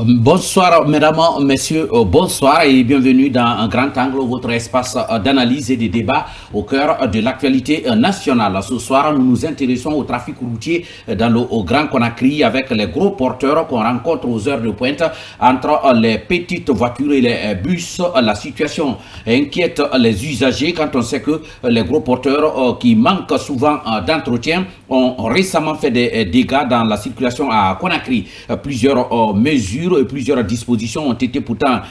Bonsoir mesdames, messieurs, bonsoir et bienvenue dans un grand angle, votre espace d'analyse et de débat au cœur de l'actualité nationale. Ce soir, nous nous intéressons au trafic routier dans le Grand Conakry avec les gros porteurs qu'on rencontre aux heures de pointe entre les petites voitures et les bus. La situation inquiète les usagers quand on sait que les gros porteurs qui manquent souvent d'entretien ont récemment fait des dégâts dans la circulation à Conakry. Plusieurs mesures et plusieurs dispositions ont été pourtant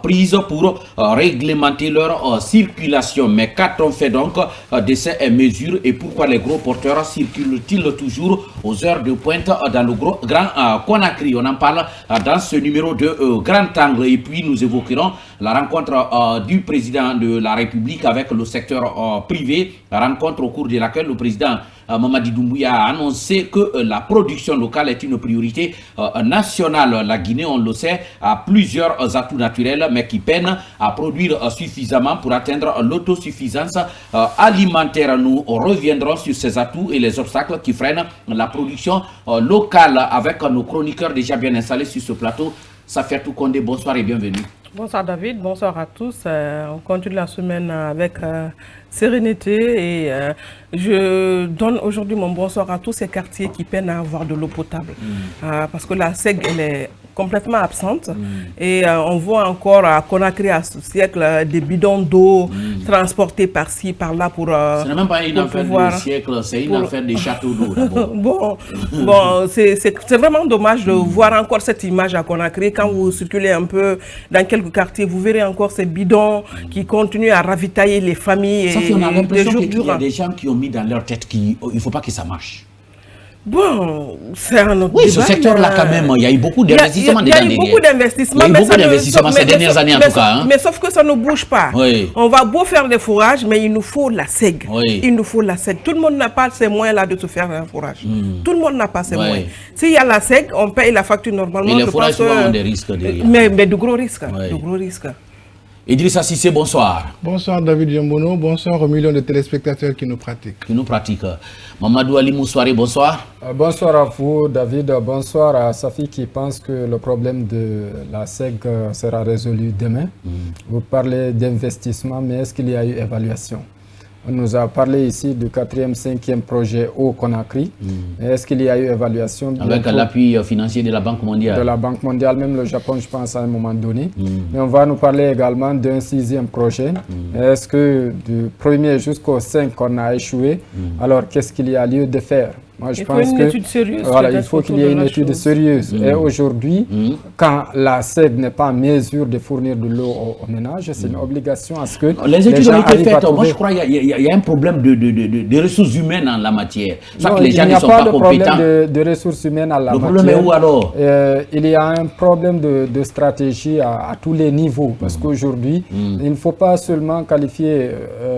prises pour réglementer leur circulation. Mais qu'a-t-on fait donc de ces mesures et pourquoi les gros porteurs circulent-ils toujours aux heures de pointe dans le Grand Conakry? On en parle dans ce numéro de Grand Angle. Et puis nous évoquerons la rencontre du président de la République avec le secteur privé, rencontre au cours de laquelle le président Mamadi Doumbouya a annoncé que la production locale est une priorité nationale. La Guinée, on le sait, a plusieurs atouts naturels, mais qui peinent à produire suffisamment pour atteindre l'autosuffisance alimentaire. Nous reviendrons sur ces atouts et les obstacles qui freinent la production locale avec nos chroniqueurs déjà bien installés sur ce plateau. Safiatou Kondé, bonsoir et bienvenue. Bonsoir David, bonsoir à tous. On continue la semaine avec sérénité et je donne aujourd'hui mon bonsoir à tous ces quartiers qui peinent à avoir de l'eau potable. Parce que la SEG, elle est complètement absente et on voit encore à Conakry à ce siècle des bidons d'eau transportés par-ci, par-là pour ce n'est même pas une affaire du siècle, c'est une affaire des châteaux d'eau d'abord. bon c'est vraiment dommage de voir encore cette image à Conakry. Quand vous circulez un peu dans quelques quartiers, vous verrez encore ces bidons qui continuent à ravitailler les familles. Sauf qu'on a l'impression qu'il y a des gens qui ont mis dans leur tête qu'il ne faut pas que ça marche. Bon, c'est un autre débat. Ce secteur-là, quand même, il y a eu beaucoup d'investissements. Il y a eu beaucoup d'investissements. Il y a eu beaucoup d'investissements ces dernières années, en tout cas. Mais sauf que ça ne bouge pas. Oui. On va beau faire des fourrages, mais il nous faut la SEG. Oui. Il nous faut la SEG. Tout le monde n'a pas ces moyens-là de se faire un fourrage. Tout le monde n'a pas ces moyens. S'il y a la SEG, on paye la facture normalement. Et les fourrages souvent ont des risques derrière. Mais de gros risques. De gros risques. Idrissa Cissé, bonsoir. Bonsoir David Yambono, bonsoir aux millions de téléspectateurs qui nous pratiquent. Mamadou Ali Moussoari, bonsoir. Bonsoir à vous David, bonsoir à Safi qui pense que le problème de la SEG sera résolu demain. Vous parlez d'investissement, mais est-ce qu'il y a eu évaluation? On nous a parlé ici du 4e, 5e projet au Conakry. Est-ce qu'il y a eu évaluation? Avec l'appui financier de la Banque mondiale. De la Banque mondiale, même le Japon, je pense, à un moment donné. Mais on va nous parler également d'un 6e projet. Est-ce que du 1er jusqu'au 5, on a échoué? Alors, qu'est-ce qu'il y a lieu de faire? Moi, je pense une étude sérieuse. Voilà, il faut qu'il y ait une étude sérieuse. Et aujourd'hui, quand la SEG n'est pas en mesure de fournir de l'eau aux ménages, c'est une obligation à ce que les études ont été faites. Moi, je crois qu'il y a un problème de ressources humaines en la matière. Non, que les gens ne sont pas compétents. Il n'y a pas de problème de ressources humaines en la matière. Le problème est où alors? Il y a un problème de stratégie à tous les niveaux. Parce qu'aujourd'hui, il ne faut pas seulement qualifier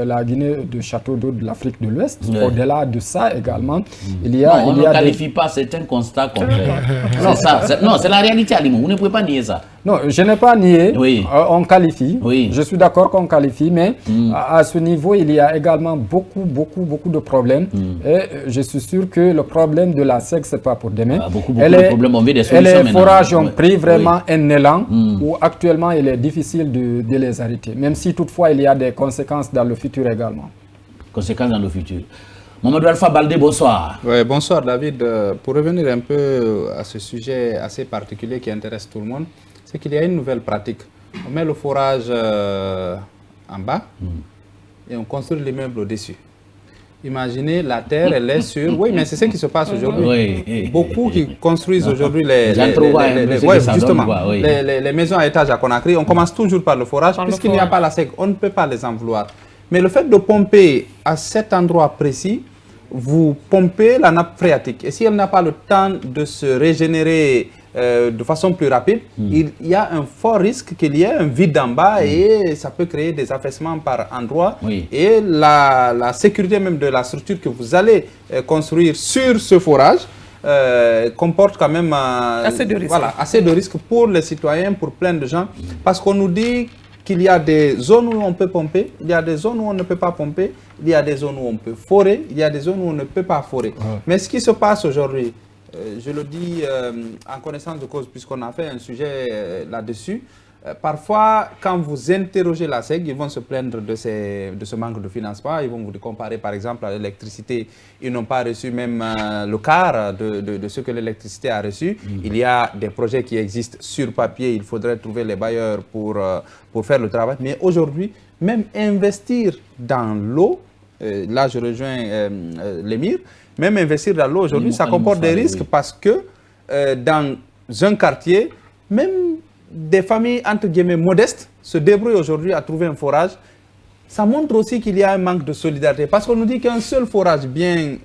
la Guinée de château d'eau de l'Afrique de l'Ouest. Au-delà de ça également, on ne qualifie pas, c'est un constat complet. C'est la réalité, Alimou. Vous ne pouvez pas nier ça. Non, je n'ai pas nié. Oui. On qualifie. Oui. Je suis d'accord qu'on qualifie, mais à ce niveau, il y a également beaucoup de problèmes. Et je suis sûr que le problème de la SEG, ce n'est pas pour demain. Beaucoup de problèmes. On veut des solutions maintenant. Les forages ont pris vraiment un élan où actuellement, il est difficile de les arrêter. Même si toutefois, il y a des conséquences dans le futur également. Conséquences dans le futur. Mamadou Alpha Baldé, bonsoir. Oui, bonsoir David. Pour revenir un peu à ce sujet assez particulier qui intéresse tout le monde, c'est qu'il y a une nouvelle pratique. On met le forage en bas et on construit l'immeuble au-dessus. Imaginez, la terre, elle est sur... Oui, mais c'est ce qui se passe aujourd'hui. Oui. Beaucoup qui construisent aujourd'hui les maisons à étage à Conakry, on commence toujours par le forage, puisqu'il n'y a pas la SEG, on ne peut pas les en vouloir. Mais le fait de pomper à cet endroit précis, vous pompez la nappe phréatique. Et si elle n'a pas le temps de se régénérer de façon plus rapide, il y a un fort risque qu'il y ait un vide en bas et ça peut créer des affaissements par endroits. Et la sécurité même de la structure que vous allez construire sur ce forage comporte quand même assez de risques. Voilà, assez de risques pour les citoyens, pour plein de gens. Parce qu'on nous dit qu'il y a des zones où on peut pomper, il y a des zones où on ne peut pas pomper, il y a des zones où on peut forer, il y a des zones où on ne peut pas forer. Mais ce qui se passe aujourd'hui, je le dis en connaissance de cause, puisqu'on a fait un sujet là-dessus. Parfois, quand vous interrogez la SEG, ils vont se plaindre de ce manque de financement. Ils vont vous comparer, par exemple, à l'électricité. Ils n'ont pas reçu même le quart de ce que l'électricité a reçu. Il y a des projets qui existent sur papier. Il faudrait trouver les bailleurs pour faire le travail. Mais aujourd'hui, même investir dans l'eau, là je rejoins l'émir, même investir dans l'eau aujourd'hui, ça comporte des risques parce que dans un quartier, même des familles entre guillemets modestes se débrouillent aujourd'hui à trouver un forage. Ça montre aussi qu'il y a un manque de solidarité parce qu'on nous dit qu'un seul forage bien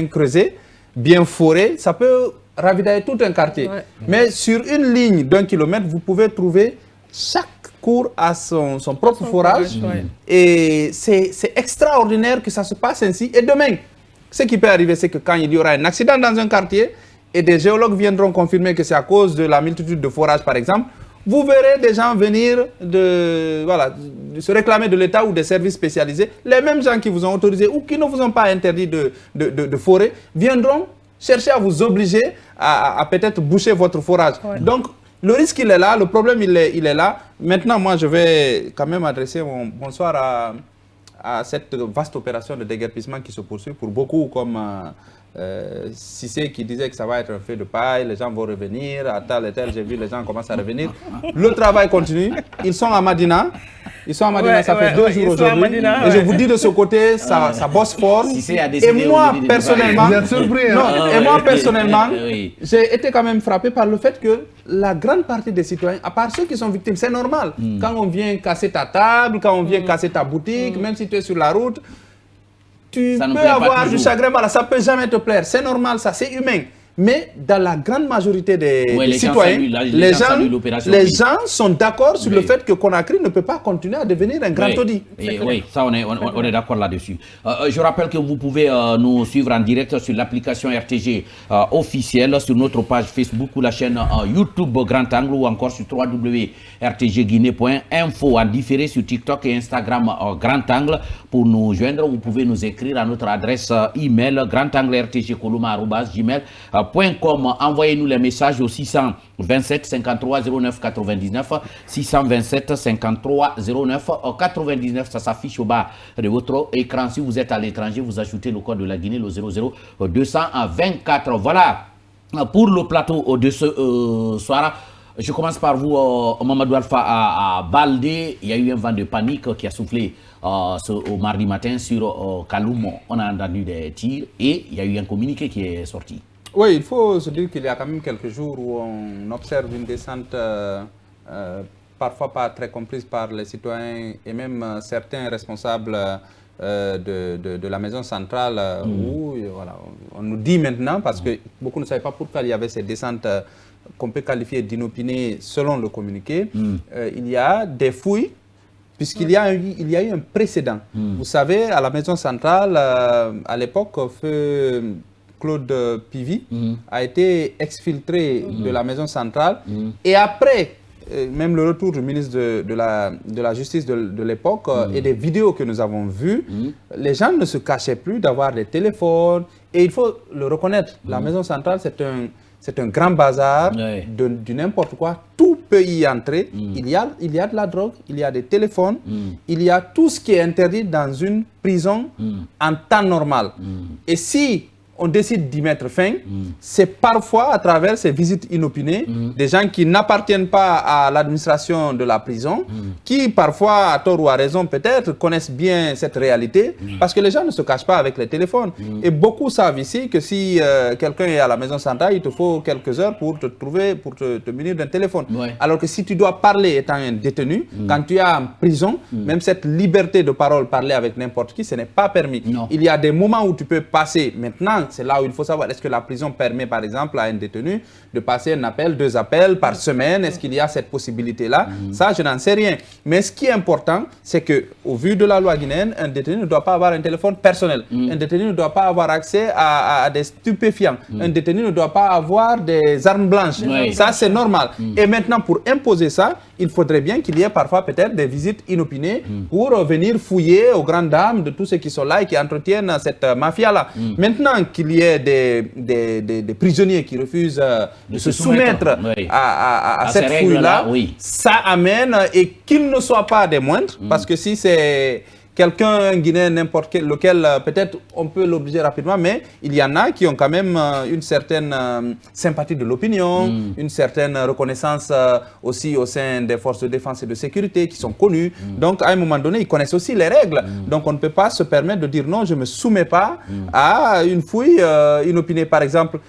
creusé, bien foré, ça peut ravitailler tout un quartier. Ouais. Mais sur une ligne d'1 kilomètre, vous pouvez trouver chaque cour à son propre forage. Et c'est extraordinaire que ça se passe ainsi. Et demain, ce qui peut arriver, c'est que quand il y aura un accident dans un quartier, et des géologues viendront confirmer que c'est à cause de la multitude de forages, par exemple, vous verrez des gens venir de se réclamer de l'État ou des services spécialisés. Les mêmes gens qui vous ont autorisé ou qui ne vous ont pas interdit de forer viendront chercher à vous obliger à peut-être boucher votre forage. Ouais. Donc, le risque, il est là, le problème, il est là. Maintenant, moi, je vais quand même adresser mon bonsoir à cette vaste opération de déguerpissement qui se poursuit pour beaucoup, comme Cissé qui disait que ça va être un feu de paille, les gens vont revenir, à tel et tel, j'ai vu les gens commencent à revenir. Le travail continue, ils sont à Madina. Ils sont à Madina, ça fait 2 jours aujourd'hui. Et je vous dis de ce côté, ça bosse fort. Et moi, personnellement, j'ai été quand même frappé par le fait que la grande partie des citoyens, à part ceux qui sont victimes, c'est normal. Quand on vient casser ta table, quand on vient casser ta boutique, même si tu es sur la route, tu peux avoir du chagrin, voilà, ça ne peut jamais te plaire. C'est normal, ça, c'est humain. Mais dans la grande majorité des citoyens, les gens sont d'accord sur le fait que Conakry ne peut pas continuer à devenir un grand taudis. Oui, ça on est d'accord là-dessus. Je rappelle que vous pouvez nous suivre en direct sur l'application RTG officielle, sur notre page Facebook ou la chaîne YouTube Grand Angle ou encore sur www.rtgguinée.info, en différé sur TikTok et Instagram Grand Angle. Pour nous joindre, vous pouvez nous écrire à notre adresse email grandanglertgcoloma@gmail.com. Envoyez-nous les messages au 627 53 09 99, 627 53 09 99. Ça s'affiche au bas de votre écran. Si vous êtes à l'étranger, vous ajoutez le code de la Guinée, le 00 224. Voilà pour le plateau de ce soir. Je commence par vous, Mamadou Alpha, à Baldé. Il y a eu un vent de panique qui a soufflé au mardi matin sur Kaloum. On a entendu des tirs et il y a eu un communiqué qui est sorti. Oui, il faut se dire qu'il y a quand même quelques jours où on observe une descente parfois pas très comprise par les citoyens et même certains responsables de la maison centrale où voilà, on nous dit maintenant, parce que beaucoup ne savaient pas pourquoi il y avait ces descentes qu'on peut qualifier d'inopinées selon le communiqué, il y a des fouilles, puisqu'il y a eu un précédent. Vous savez, à la maison centrale, à l'époque, feu Claude Pivy a été exfiltré de la maison centrale et après, même le retour du ministre de la Justice de l'époque et des vidéos que nous avons vues, les gens ne se cachaient plus d'avoir des téléphones et il faut le reconnaître, la maison centrale c'est un grand bazar de n'importe quoi, tout peut y entrer, il y a de la drogue, il y a des téléphones, il y a tout ce qui est interdit dans une prison en temps normal. Et si on décide d'y mettre fin, c'est parfois à travers ces visites inopinées, des gens qui n'appartiennent pas à l'administration de la prison, qui parfois, à tort ou à raison peut-être, connaissent bien cette réalité, parce que les gens ne se cachent pas avec les téléphones. Et beaucoup savent ici que si quelqu'un est à la maison centrale, il te faut quelques heures pour te trouver, pour te munir d'un téléphone. Alors que si tu dois parler étant un détenu, quand tu es en prison, même cette liberté de parole, parler avec n'importe qui, ce n'est pas permis. Il y a des moments où tu peux passer maintenant. C'est là où il faut savoir, est-ce que la prison permet par exemple à un détenu de passer un appel, 2 appels par semaine? Est-ce qu'il y a cette possibilité-là? Ça, je n'en sais rien. Mais ce qui est important, c'est qu'au vu de la loi guinéenne, un détenu ne doit pas avoir un téléphone personnel. Un détenu ne doit pas avoir accès à des stupéfiants. Un détenu ne doit pas avoir des armes blanches. Ça, c'est normal. Et maintenant, pour imposer ça, il faudrait bien qu'il y ait parfois peut-être des visites inopinées pour venir fouiller aux grandes dames de tous ceux qui sont là et qui entretiennent cette mafia-là. Maintenant qu'il y ait des prisonniers qui refusent de se soumettre à cette fouille-là, ça amène, et qu'ils ne soient pas des moindres, parce que si c'est quelqu'un guinéen, n'importe lequel, peut-être on peut l'obliger rapidement, mais il y en a qui ont quand même une certaine sympathie de l'opinion, une certaine reconnaissance aussi au sein des forces de défense et de sécurité qui sont connues. Donc à un moment donné, ils connaissent aussi les règles. Donc on ne peut pas se permettre de dire non, je ne me soumets pas à une fouille inopinée. Par exemple,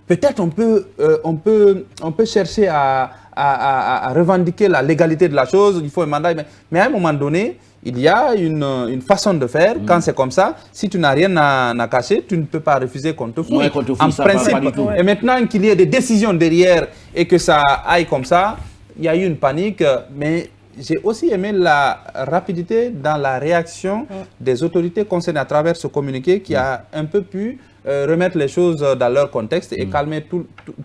peut-être on peut chercher à revendiquer la légalité de la chose, il faut un mandat, mais à un moment donné, il y a une façon de faire. Quand c'est comme ça, si tu n'as rien à cacher, tu ne peux pas refuser qu'on te fouille. En principe. Et maintenant qu'il y ait des décisions derrière et que ça aille comme ça, il y a eu une panique. Mais j'ai aussi aimé la rapidité dans la réaction des autorités concernées à travers ce communiqué qui a un peu pu remettre les choses dans leur contexte et calmer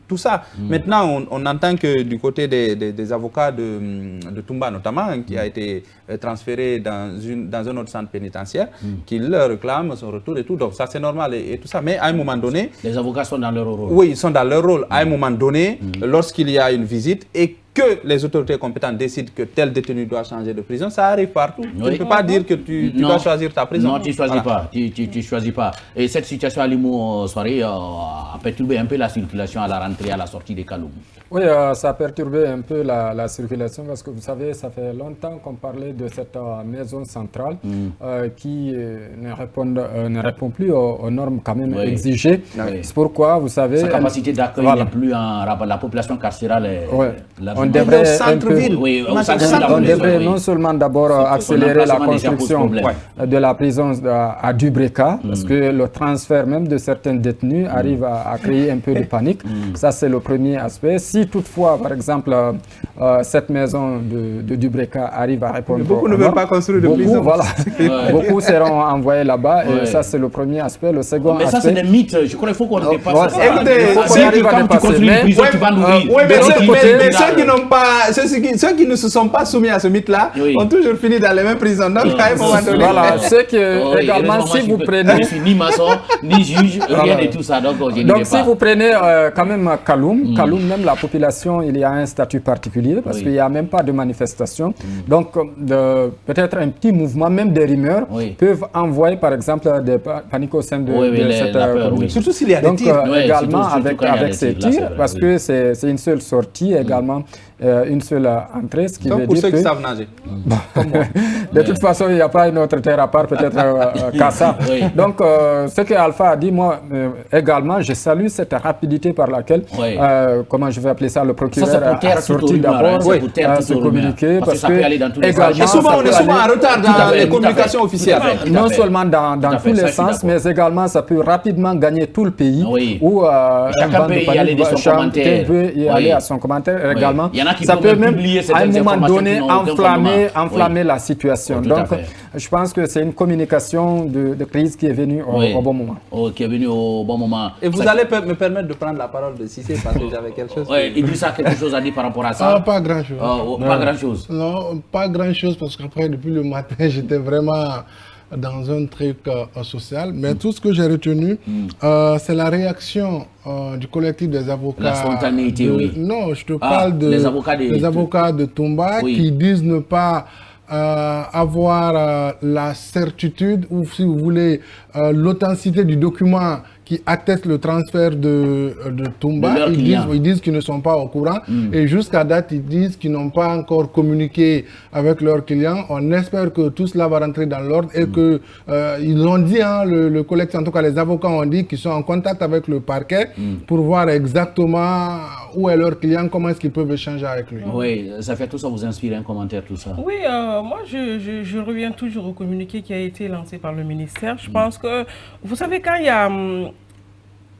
tout ça. Maintenant, on entend que du côté des avocats de Toumba notamment, qui a été transféré dans un autre centre pénitentiaire, qu'ils réclament son retour et tout. Donc ça c'est normal et tout ça. Mais à un moment donné... Les avocats sont dans leur rôle. Oui, ils sont dans leur rôle. À un moment donné, lorsqu'il y a une visite et que les autorités compétentes décident que tel détenu doit changer de prison, ça arrive partout. Tu ne peux pas dire que tu dois choisir ta prison. Non, tu ne choisis pas. Tu choisis pas. Et cette situation à Limou soirée a perturbé un peu la circulation à la rentrée, à la sortie des Kaloum. Oui, ça a perturbé un peu la circulation parce que vous savez, ça fait longtemps qu'on parlait de cette maison centrale qui ne répond plus aux normes quand même exigées. C'est pourquoi, vous savez... Sa capacité d'accueil n'est plus en rapport. La population carcérale est... On devrait non seulement d'abord accélérer la construction de la prison à Dubreka, parce que le transfert même de certains détenus arrive à créer un peu de panique. Ça, c'est le premier aspect. Si toutefois, par exemple, cette maison de Dubreka arrive à répondre... Beaucoup ne veulent pas construire de prison. Voilà. Beaucoup seront envoyés là-bas et ça, c'est le premier aspect. Le second aspect... Mais ça, c'est des mythes. Je crois qu'il faut qu'on dépasse ça. Écoutez, quand tu construis une prison, tu vas l'ouvrir. Ceux qui ne se sont pas soumis à ce mythe-là ont toujours fini dans les mêmes prisons. Donc, à un moment donné... Voilà, c'est que également, si vous prenez... Je ne suis ni maçon, ni juge, rien de tout ça. Donc, si vous prenez quand même Kaloum, même la population, il y a un statut particulier parce qu'il n'y a même pas de manifestation. Donc, peut-être un petit mouvement, même des rumeurs, peuvent envoyer par exemple des paniques au sein de cette communauté. Surtout s'il y a des tirs. Donc, également avec ces tirs, parce que c'est une seule sortie également. Une seule entrée, ce qui veut dire pour ceux qui savent nager. De toute façon, il n'y a pas une autre terre à part, peut-être qu'à ça. Donc, ce que Alpha a dit, moi également, je salue cette rapidité par laquelle, comment je vais appeler ça, le procureur a sorti d'abord ce communiqué. Parce que ça peut aller dans tous les sens. Et souvent, on est souvent en retard dans les communications officielles. Non seulement dans tous les sens, mais également, ça peut rapidement gagner tout le pays. Où chacun peut y aller de son commentaire. Peut y aller à son commentaire également. Ça peut même, à un moment donné, enflammer la situation. Donc, je pense que c'est une communication de crise qui est venue au bon moment. Qui est venue au bon moment. Et vous allez me permettre de prendre la parole de Cissé parce que j'avais quelque chose. Idrissa a quelque chose à dire par rapport à ça. Pas grand-chose. Pas grand-chose. Non, pas grand-chose parce qu'après, depuis le matin, j'étais vraiment dans un truc social. Mais tout ce que j'ai retenu, c'est la réaction du collectif des avocats. La spontanéité, Non, je te parle des avocats de Toumba qui disent ne pas avoir la certitude ou, si vous voulez, l'authenticité du document qui atteste le transfert de Toumba. Ils disent qu'ils ne sont pas au courant. Et jusqu'à date, ils disent qu'ils n'ont pas encore communiqué avec leurs clients. On espère que tout cela va rentrer dans l'ordre et que ils ont dit, le collectif, en tout cas les avocats ont dit qu'ils sont en contact avec le parquet pour voir exactement où est leur client, comment est-ce qu'ils peuvent échanger avec lui. Oui, ça fait tout ça vous inspire un commentaire, tout ça. Oui, moi je reviens toujours au communiqué qui a été lancé par le ministère. Je pense que, vous savez, quand il y a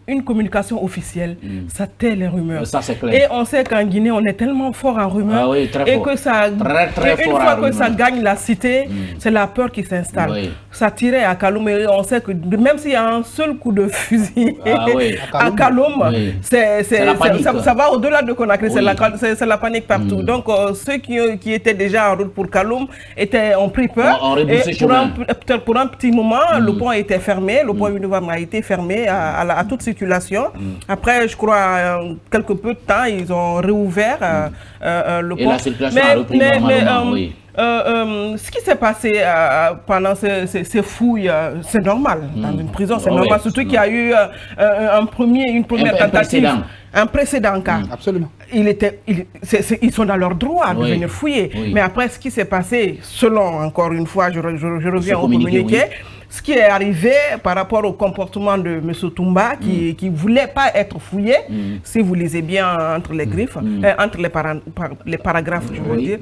une communication officielle, ça tait les rumeurs. Ça, c'est clair. Et on sait qu'en Guinée, on est tellement fort en rumeurs. Ah oui, très et fort. que ça, Très une fort fois en que ça rumeurs. gagne la cité, c'est la peur qui s'installe. Oui. Ça tirait à Kaloum et on sait que même s'il y a un seul coup de fusil oui. à Kaloum, Oui. ça, la panique. ça va au-delà de Conakry, Oui. c'est la panique partout. Donc ceux qui étaient déjà en route pour Kaloum ont pris peur. On rebroussait Et chemin. pour un petit moment, le pont était fermé, le pont Univam a été fermé à toute circulation. Après, je crois, quelque peu de temps, ils ont réouvert le pont. Et la circulation a repris normalement, oui. Ce qui s'est passé pendant ces fouilles, c'est normal. Dans une prison, c'est normal. Surtout qu'il y a eu une première tentative. Un précédent cas. Absolument. Ils sont dans leur droit de Oui. venir fouiller. Oui. Mais après, ce qui s'est passé, selon, encore une fois, je reviens au communiqué, oui. ce qui est arrivé par rapport au comportement de M. Toumba, qui ne voulait pas être fouillé, si vous lisez bien entre les griffes, entre les paragraphes, je veux dire,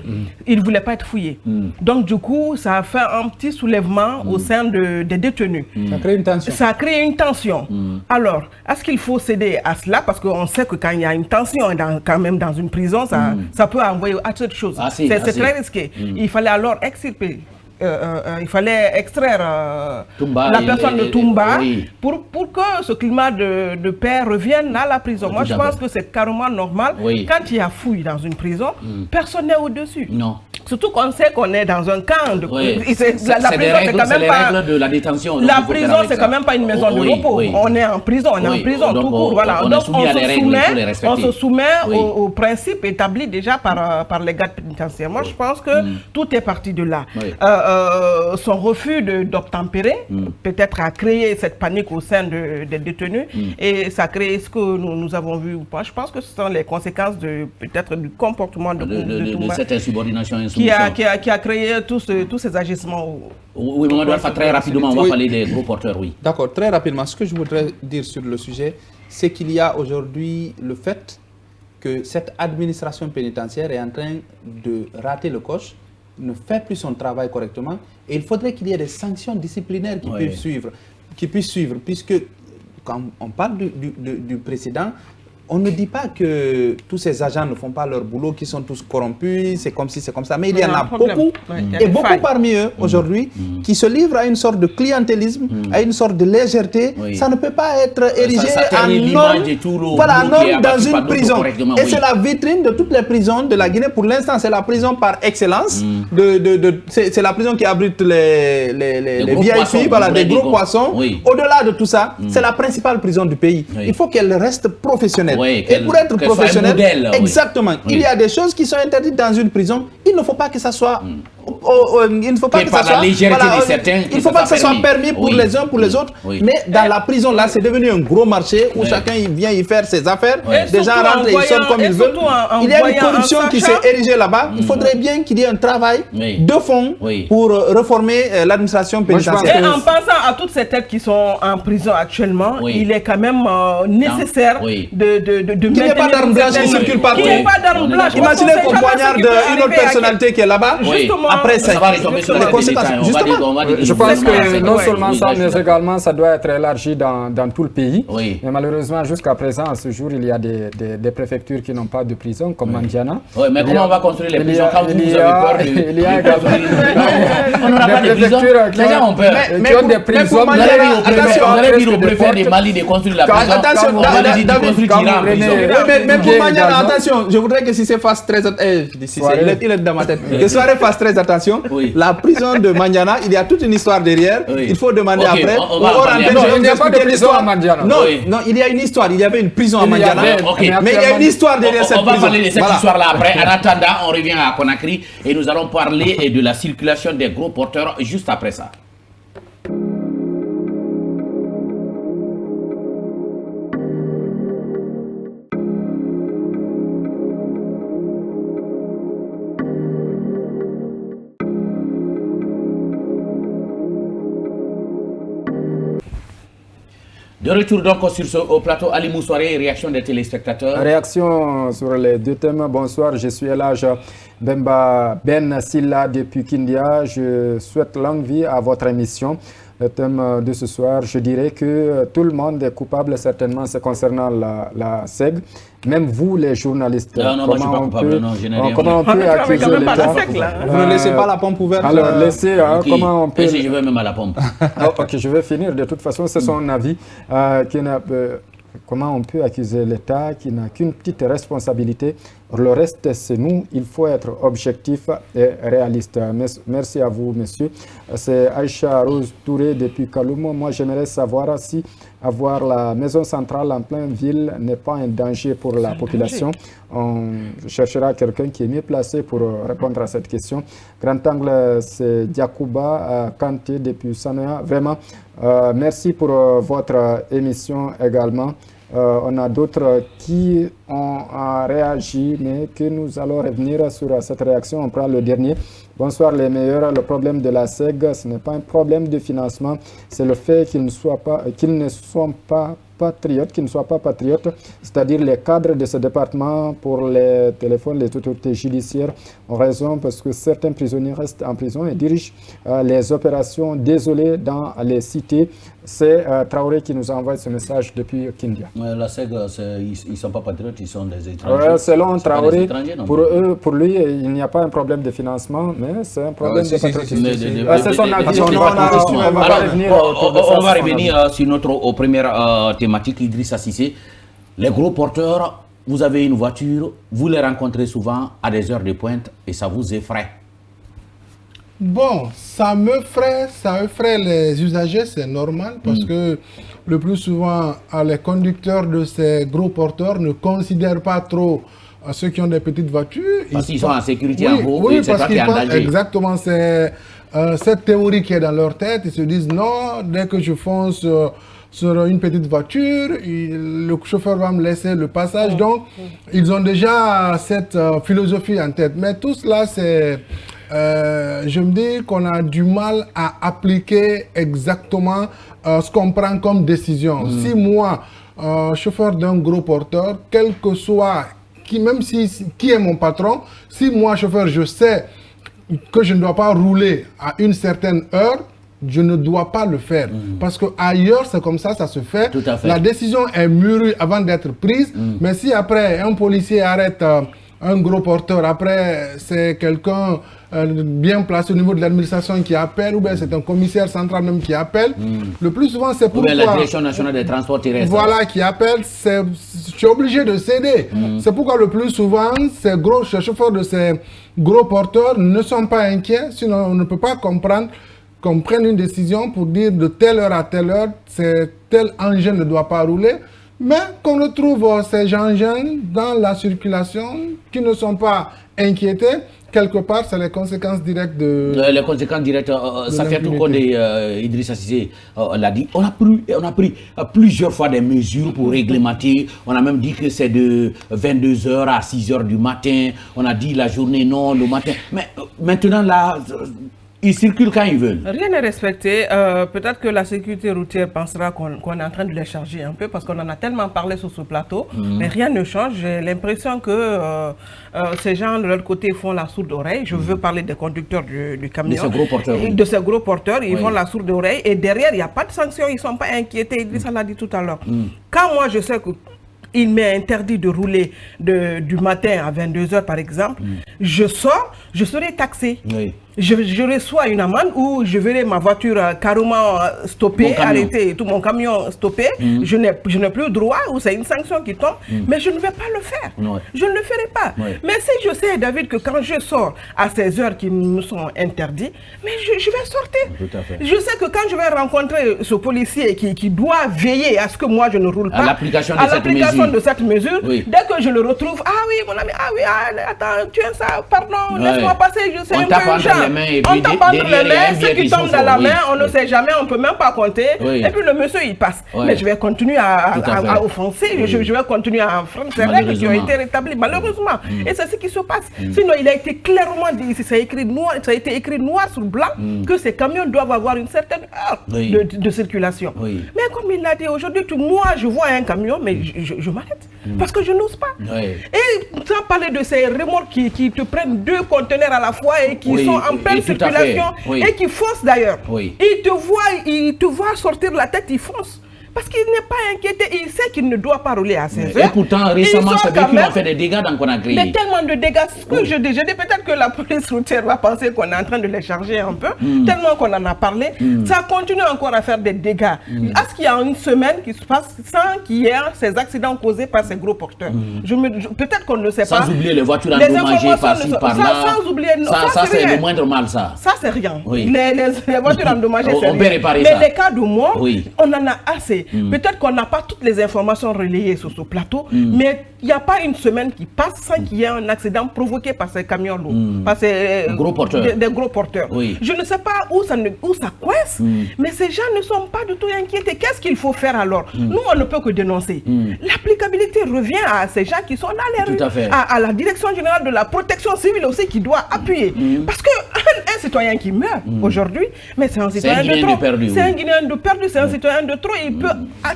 il ne voulait pas être fouillé. Donc, du coup, ça a fait un petit soulèvement au sein des détenus. Ça crée une tension. Ça a créé une tension. Alors, est-ce qu'il faut céder à cela? Parce qu'on sait que quand il y a une tension, quand même dans une prison, ça peut envoyer à toute chose. C'est très risqué. Il fallait alors extirper. Il fallait extraire la personne de Toumba pour que ce climat de paix revienne à la prison. Moi, je pense que c'est carrément normal. Oui. Quand il y a fouille dans une prison, personne n'est au-dessus. Non. Surtout qu'on sait qu'on est dans un camp. Oui. La prison, c'est quand même pas... règles de la détention. La prison, c'est quand même pas une maison de repos. On est en prison, on tout court. Voilà. Donc, on se soumet aux principes établis déjà par les gardes pénitentiaires. Moi, je pense que tout est parti de là. Son refus d'obtempérer, peut-être a créé cette panique au sein des détenus et ça a créé ce que nous avons vu ou pas. Je pense que ce sont les conséquences peut-être du comportement de Toumba, cette insubordination qui a créé tous ces agissements. Oui, Mamadou Alpha, très rapidement, on va parler des gros porteurs, oui. D'accord, très rapidement. Ce que je voudrais dire sur le sujet, c'est qu'il y a aujourd'hui le fait que cette administration pénitentiaire est en train de rater le coche, ne fait plus son travail correctement, et il faudrait qu'il y ait des sanctions disciplinaires qui puissent suivre, puisque quand on parle du précédent, on ne dit pas que tous ces agents ne font pas leur boulot, qu'ils sont tous corrompus, c'est comme ci, c'est comme ça. Mais il y en a beaucoup, et beaucoup parmi eux aujourd'hui, qui se livrent à une sorte de clientélisme, à une sorte de légèreté. Ça ne peut pas être érigé en homme dans une prison. Et c'est la vitrine de toutes les prisons de la Guinée. Pour l'instant, c'est la prison par excellence. C'est la prison qui abrite les VIP, des gros poissons. Au-delà de tout ça, c'est la principale prison du pays. Il faut qu'elle reste professionnelle. Et pour être professionnel, exactement, il y a des choses qui sont interdites dans une prison. Il ne faut pas que ça soit... il ne faut pas que ça soit... il ne faut pas que ça soit permis pour les uns, pour les autres. Mais dans la prison, là, c'est devenu un gros marché où chacun vient y faire ses affaires. Des gens rentrent et ils sortent comme ils veulent. Il y a une corruption qui s'est érigée là-bas. Il faudrait bien qu'il y ait un travail de fond pour reformer l'administration pénitentiaire. Et en pensant à toutes ces têtes qui sont en prison actuellement, il est quand même nécessaire de qu'il n'y ait pas d'armes blanches qui circulent partout. Qu'il n'y ait pas d'armes blanches. Imaginez qu'on poignarde une autre personnalité qui est là-bas. Après, ça va retomber sur les conséquences. Je pense que non seulement ça, mais également ça doit être élargi dans tout le pays. Mais malheureusement, jusqu'à présent, à ce jour, il y a des préfectures qui n'ont pas de prison, comme Mandiana. Oui, mais comment on va construire les prisons quand vous avez peur de... Il y a également on n'aura pas de prisons. Les gens ont peur. Qui ont des prisons. Vous allez dire au préfet de Mali de construire la prison. Attention, on va lui dire de construire Kira en prison. Mais pour Maniana, attention, je voudrais que si c'est fasse très il est dans ma tête. Que Soirée fasse très attention. La prison de Maniana, il y a toute une histoire derrière. Il faut demander après. Il n'y a pas de prison à Mandiana. Non, il y a une histoire. Il y avait une prison à Mandiana. Mais il y a une histoire derrière cette prison. On va parler de cette histoire-là après. En attendant, on revient à Conakry et nous allons parler de la circulation des gros porteurs juste après ça. De retour donc au plateau, Ali Moussoiré, réaction des téléspectateurs. Réaction sur les deux thèmes. Bonsoir, je suis Elage Bemba Ben Silla depuis Kindia. Je souhaite longue vie à votre émission. le thème de ce soir, je dirais que tout le monde est coupable, certainement, c'est concernant la SEG. Même vous, les journalistes, non, moi, je suis pas coupable, non, je n'ai rien. Comment on peut accuser l'État? Vous ne laissez pas la pompe ouverte? Alors, laissez, okay. Comment on peut... Et si je vais même à la pompe. Ok, je vais finir. De toute façon, c'est son avis. Comment on peut accuser l'État qui n'a qu'une petite responsabilité? Le reste, c'est nous. Il faut être objectif et réaliste. Merci à vous, monsieur. C'est Aïcha Rose Touré depuis Kaloum. Moi, j'aimerais savoir si avoir la maison centrale en pleine ville n'est pas un danger pour la population. On cherchera quelqu'un qui est mieux placé pour répondre à cette question. Grand Angle, c'est Diakouba Kanté depuis Sanoya. Vraiment, merci pour votre émission également. On a d'autres qui ont réagi, mais que nous allons revenir sur cette réaction. On prend le dernier. Bonsoir les meilleurs. Le problème de la SEG, ce n'est pas un problème de financement, c'est le fait qu'ils ne soient pas patriotes, c'est-à-dire les cadres de ce département pour les téléphones, les autorités judiciaires ont raison parce que certains prisonniers restent en prison et dirigent les opérations. Désolé dans les cités. C'est Traoré qui nous envoie ce message depuis Kindia. La SEG, ils ne sont pas patriotes, ils sont des étrangers. Selon Traoré, pour lui, il n'y a pas un problème de financement, mais c'est un problème de patriotisme. C'est son avis. On va revenir sur notre première thématique, Idrissa Cissé. Les gros porteurs, vous avez une voiture, vous les rencontrez souvent à des heures de pointe et ça vous effraie. Bon, ça effraie les usagers, c'est normal, parce que le plus souvent, les conducteurs de ces gros porteurs ne considèrent pas trop ceux qui ont des petites voitures. Parce qu'ils sont en sécurité en haut, oui, c'est toi qui es en danger. Exactement, c'est cette théorie qui est dans leur tête. Ils se disent non, dès que je fonce sur une petite voiture, le chauffeur va me laisser le passage. Donc, ils ont déjà cette philosophie en tête. Mais tout cela, c'est... je me dis qu'on a du mal à appliquer exactement ce qu'on prend comme décision. Si moi, chauffeur d'un gros porteur, quel que soit, même si qui est mon patron, si moi, chauffeur, je sais que je ne dois pas rouler à une certaine heure, je ne dois pas le faire. Parce qu'ailleurs, c'est comme ça se fait. Tout à fait. La décision est mûrie avant d'être prise. Mais si après, un policier arrête un gros porteur, après, c'est quelqu'un bien placé au niveau de l'administration qui appelle, ou bien c'est un commissaire central même qui appelle. Le plus souvent, c'est pourquoi... Ou bien la Direction nationale des transports terrestres. Voilà, qui appelle, je suis obligé de céder. C'est pourquoi le plus souvent, ces chauffeurs de ces gros porteurs ne sont pas inquiets, sinon on ne peut pas comprendre qu'on prenne une décision pour dire de telle heure à telle heure, tel engin ne doit pas rouler, mais qu'on retrouve ces engins dans la circulation qui ne sont pas inquiétés. Quelque part, c'est les conséquences directes de... les conséquences directes, Safiatou Kondé, Idrissa Cissé l'a dit, on a pris plusieurs fois des mesures pour réglementer. On a même dit que c'est de 22h à 6h du matin. On a dit la journée non, le matin. Mais maintenant, là... Ils circulent quand ils veulent. Rien n'est respecté. Peut-être que la sécurité routière pensera qu'on est en train de les charger un peu parce qu'on en a tellement parlé sur ce plateau. Mais rien ne change. J'ai l'impression que ces gens de l'autre côté font la sourde oreille. Je veux parler des conducteurs du camion. De ces gros porteurs. De ces gros porteurs. Ils font la sourde oreille. Et derrière, il n'y a pas de sanction. Ils ne sont pas inquiétés. Idrissa l'a dit tout à l'heure. Quand moi, je sais que il m'est interdit de rouler du matin à 22h par exemple, je sors, je serai taxé. Je reçois une amende où je verrai ma voiture carrément stoppée, arrêtée, tout mon camion stoppé. Je n'ai plus droit, ou c'est une sanction qui tombe, mais je ne vais pas le faire. Je ne le ferai pas. Mais si je sais, David, que quand je sors à ces heures qui me sont interdites, mais je vais sortir. Tout à fait. Je sais que quand je vais rencontrer ce policier qui doit veiller à ce que moi je ne roule pas, à l'application de cette mesure, dès que je le retrouve, ah oui, mon ami, ah oui, attends, tu es ça, pardon, laisse-moi passer, je sais un peu urgent. On tape entre les mains, ceux qui tombent dans la main, on ne sait jamais, on ne peut même pas compter. Et puis le monsieur, il passe. Mais je vais continuer à offenser, je vais continuer à enfreindre ces règles qui ont été rétablies, malheureusement. Et c'est ce qui se passe. Sinon, il a été clairement dit, ça a été écrit noir sur blanc, que ces camions doivent avoir une certaine heure de circulation. Mais comme il l'a dit aujourd'hui, moi, je vois un camion, mais je m'arrête. Parce que je n'ose pas. Et sans parler de ces remorques qui te prennent 2 conteneurs à la fois et qui sont en pleine circulation et qui foncent d'ailleurs. Ils te voient sortir la tête, ils foncent. Parce qu'il n'est pas inquiété, il sait qu'il ne doit pas rouler à 16 heures. Et pourtant, récemment, c'est eux qui ont fait des dégâts dans Conakry. Mais tellement de dégâts. Ce que je dis peut-être que la police routière va penser qu'on est en train de les charger un peu, tellement qu'on en a parlé. Ça continue encore à faire des dégâts. Est-ce qu'il y a une semaine qui se passe sans qu'il y ait ces accidents causés par ces gros porteurs? Peut-être qu'on ne sait pas. Sans oublier les voitures endommagées par-ci, par-là. Sans oublier. Ça c'est le moindre mal, ça. Ça, c'est rien. Les voitures endommagées, c'est rien. On peut réparer ça. Mais les cas de mort, on en a assez. Peut-être qu'on n'a pas toutes les informations relayées sur ce plateau, mais il n'y a pas une semaine qui passe sans qu'il y ait un accident provoqué par ces camions lourds, par ces gros porteurs. Des gros porteurs. Je ne sais pas où ça coince, mais ces gens ne sont pas du tout inquiétés. Qu'est-ce qu'il faut faire alors? Nous, on ne peut que dénoncer. L'applicabilité revient à ces gens qui sont dans les rues, à la Direction générale de la protection civile aussi qui doit appuyer. Parce qu'un citoyen qui meurt aujourd'hui, mais c'est un citoyen de trop. C'est un Guinéen de perdu, c'est un citoyen de trop. Il peut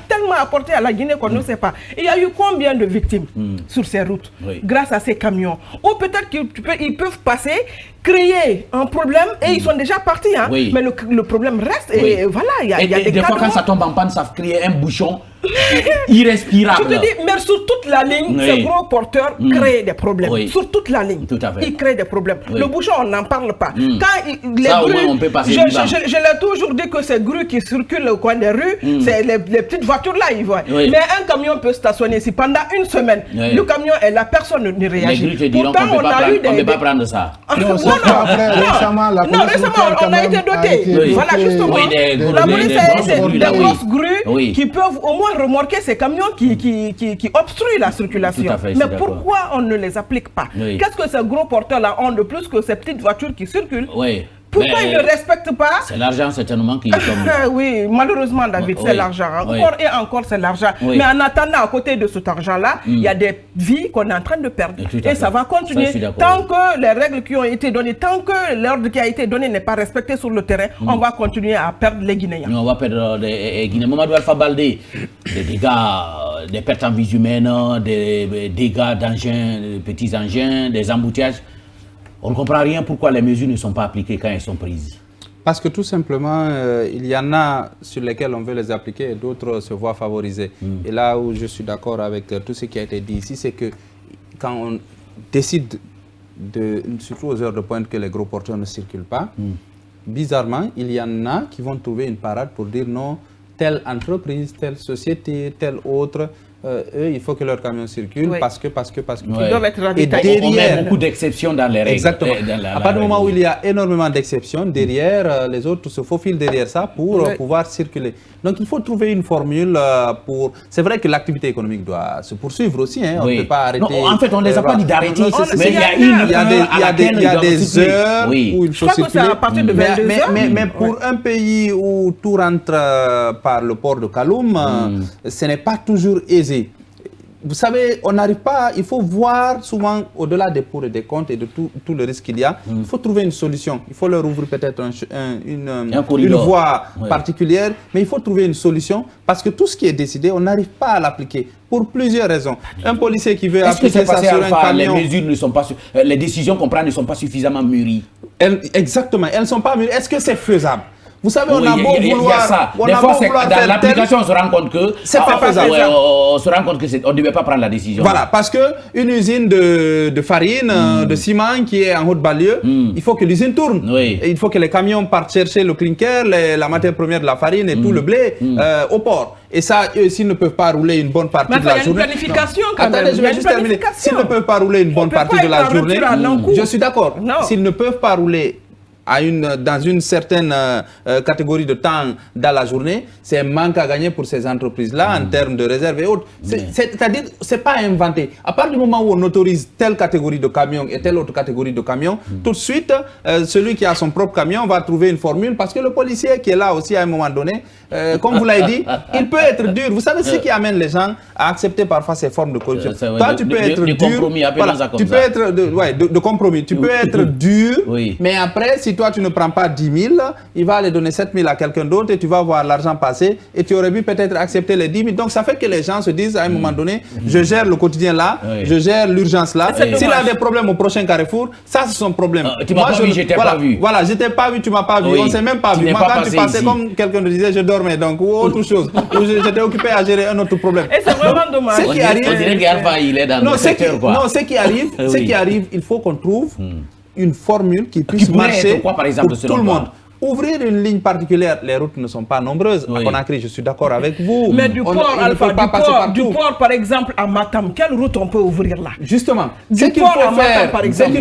tellement apporter à la Guinée qu'on ne sait pas. Il y a eu combien de victimes sur ces routes grâce à ces camions? Ou peut-être qu'ils peuvent passer, créer un problème et ils sont déjà partis. Mais le problème reste et voilà, il y a des fois quand ça tombe en panne, ça crée un bouchon irrespirable. Je te dis, mais sur toute la ligne, ces gros porteurs créent des problèmes. Sur toute la ligne, ils créent des problèmes. Le bouchon, on n'en parle pas. Quand les grues, je l'ai toujours dit que ces grues qui circulent au coin des rues, c'est les petites voitures là, ils voient. Mais un camion peut stationner ici pendant une semaine. Le camion est là, personne ne réagit. Pourtant, on ne peut pas prendre ça. Récemment, on a été doté. Voilà, justement. La police a des grosses grues qui peuvent au moins remorquer ces camions qui obstruent la circulation. Mais pourquoi on ne les applique pas? Qu'est-ce que ces gros porteurs-là ont de plus que ces petites voitures qui circulent? Pourquoi ils ne respectent pas? C'est l'argent certainement qui tombe. Oui, malheureusement, David, c'est l'argent. Encore et encore, c'est l'argent. Mais en attendant, à côté de cet argent-là, il y a des vies qu'on est en train de perdre. Et ça va continuer. Tant que les règles qui ont été données, tant que l'ordre qui a été donné n'est pas respecté sur le terrain, on va continuer à perdre les Guinéens. On va perdre les Guinéens. Mamadou Alpha Baldé, des dégâts, des pertes en vies humaines, des dégâts d'engins, de petits engins, des embouteillages. On ne comprend rien pourquoi les mesures ne sont pas appliquées quand elles sont prises. Parce que tout simplement, il y en a sur lesquels on veut les appliquer et d'autres se voient favorisés. Et là où je suis d'accord avec tout ce qui a été dit ici, c'est que quand on décide, surtout aux heures de pointe, que les gros porteurs ne circulent pas, bizarrement, il y en a qui vont trouver une parade pour dire non, telle entreprise, telle société, telle autre, eux, il faut que leur camion circule parce que. Ils doivent être ravitaillés. On met beaucoup d'exceptions dans les règles. Exactement. À partir du moment où il y a énormément d'exceptions, derrière, les autres se faufilent derrière ça pour pouvoir circuler. Donc il faut trouver une formule pour... C'est vrai que l'activité économique doit se poursuivre aussi. On ne peut pas arrêter... Non, en fait, on ne les a pas dit d'arrêter. Mais il y a des heures où il faut circuler. À partir de 22 heures. Mais pour un pays où tout rentre par le port de Kaloum, ce n'est pas toujours aisé. Vous savez, on n'arrive pas, il faut voir souvent au-delà des pour et des contre et de tout le risque qu'il y a, il faut trouver une solution. Il faut leur ouvrir peut-être une voie particulière, mais il faut trouver une solution parce que tout ce qui est décidé, on n'arrive pas à l'appliquer pour plusieurs raisons. Un policier qui veut appliquer ça sur un camion... Les mesures ne sont pas... Les décisions qu'on prend ne sont pas suffisamment mûries. Exactement, elles ne sont pas mûries. Est-ce que c'est faisable? Vous savez, on a beau vouloir... Des fois, dans l'application, on se rend compte que... C'est pas faisable. On se rend compte qu'on ne devait pas prendre la décision. Voilà, parce qu'une usine de farine, de ciment qui est en haute banlieue, il faut que l'usine tourne. Et il faut que les camions partent chercher le clinker, la matière première de la farine et tout le blé au port. Et ça, s'ils ne peuvent pas rouler une bonne partie de la journée... Mais il y a une planification quand même. Attendez, je vais juste terminer. S'ils ne peuvent pas rouler une bonne partie de la journée, je suis d'accord. S'ils ne peuvent pas rouler dans une certaine catégorie de temps dans la journée, c'est un manque à gagner pour ces entreprises-là en termes de réserve et autres. C'est-à-dire, ce n'est pas inventé. À partir du moment où on autorise telle catégorie de camions et telle autre catégorie de camions, tout de suite, celui qui a son propre camion va trouver une formule parce que le policier qui est là aussi à un moment donné, comme vous l'avez dit, il peut être dur. Vous savez ce qui amène les gens à accepter parfois ces formes de corruption. Toi, tu peux être dur. Compromis, tu peux être de compromis. Tu peux être dur, mais après, si toi tu ne prends pas 10 000, il va aller donner 7 000 à quelqu'un d'autre et tu vas voir l'argent passer et tu aurais pu peut-être accepter les 10 000. Donc ça fait que les gens se disent à un moment donné, je gère le quotidien là, je gère l'urgence là. S'il a des problèmes au prochain Carrefour, ça c'est son problème. Tu m'as pas vu, je t'ai pas vu. Voilà, je t'ai pas vu, tu m'as pas vu, on ne s'est même pas vu. Moi quand tu passais, comme quelqu'un me disait, je dormais donc ou autre chose. Ou j'étais occupé à gérer un autre problème. Et c'est vraiment dommage. On dirait qu'Alpha, il est dans le secteur, quoi. Non, ce qui arrive, il faut qu'on trouve une formule qui puisse marcher quoi, par exemple, pour tout le monde. Ouvrir une ligne particulière, les routes ne sont pas nombreuses. À Conakry, je suis d'accord avec vous. Mais du port, Alpha, du port, par exemple, à Matam, quelle route on peut ouvrir là? Justement, ce qu'il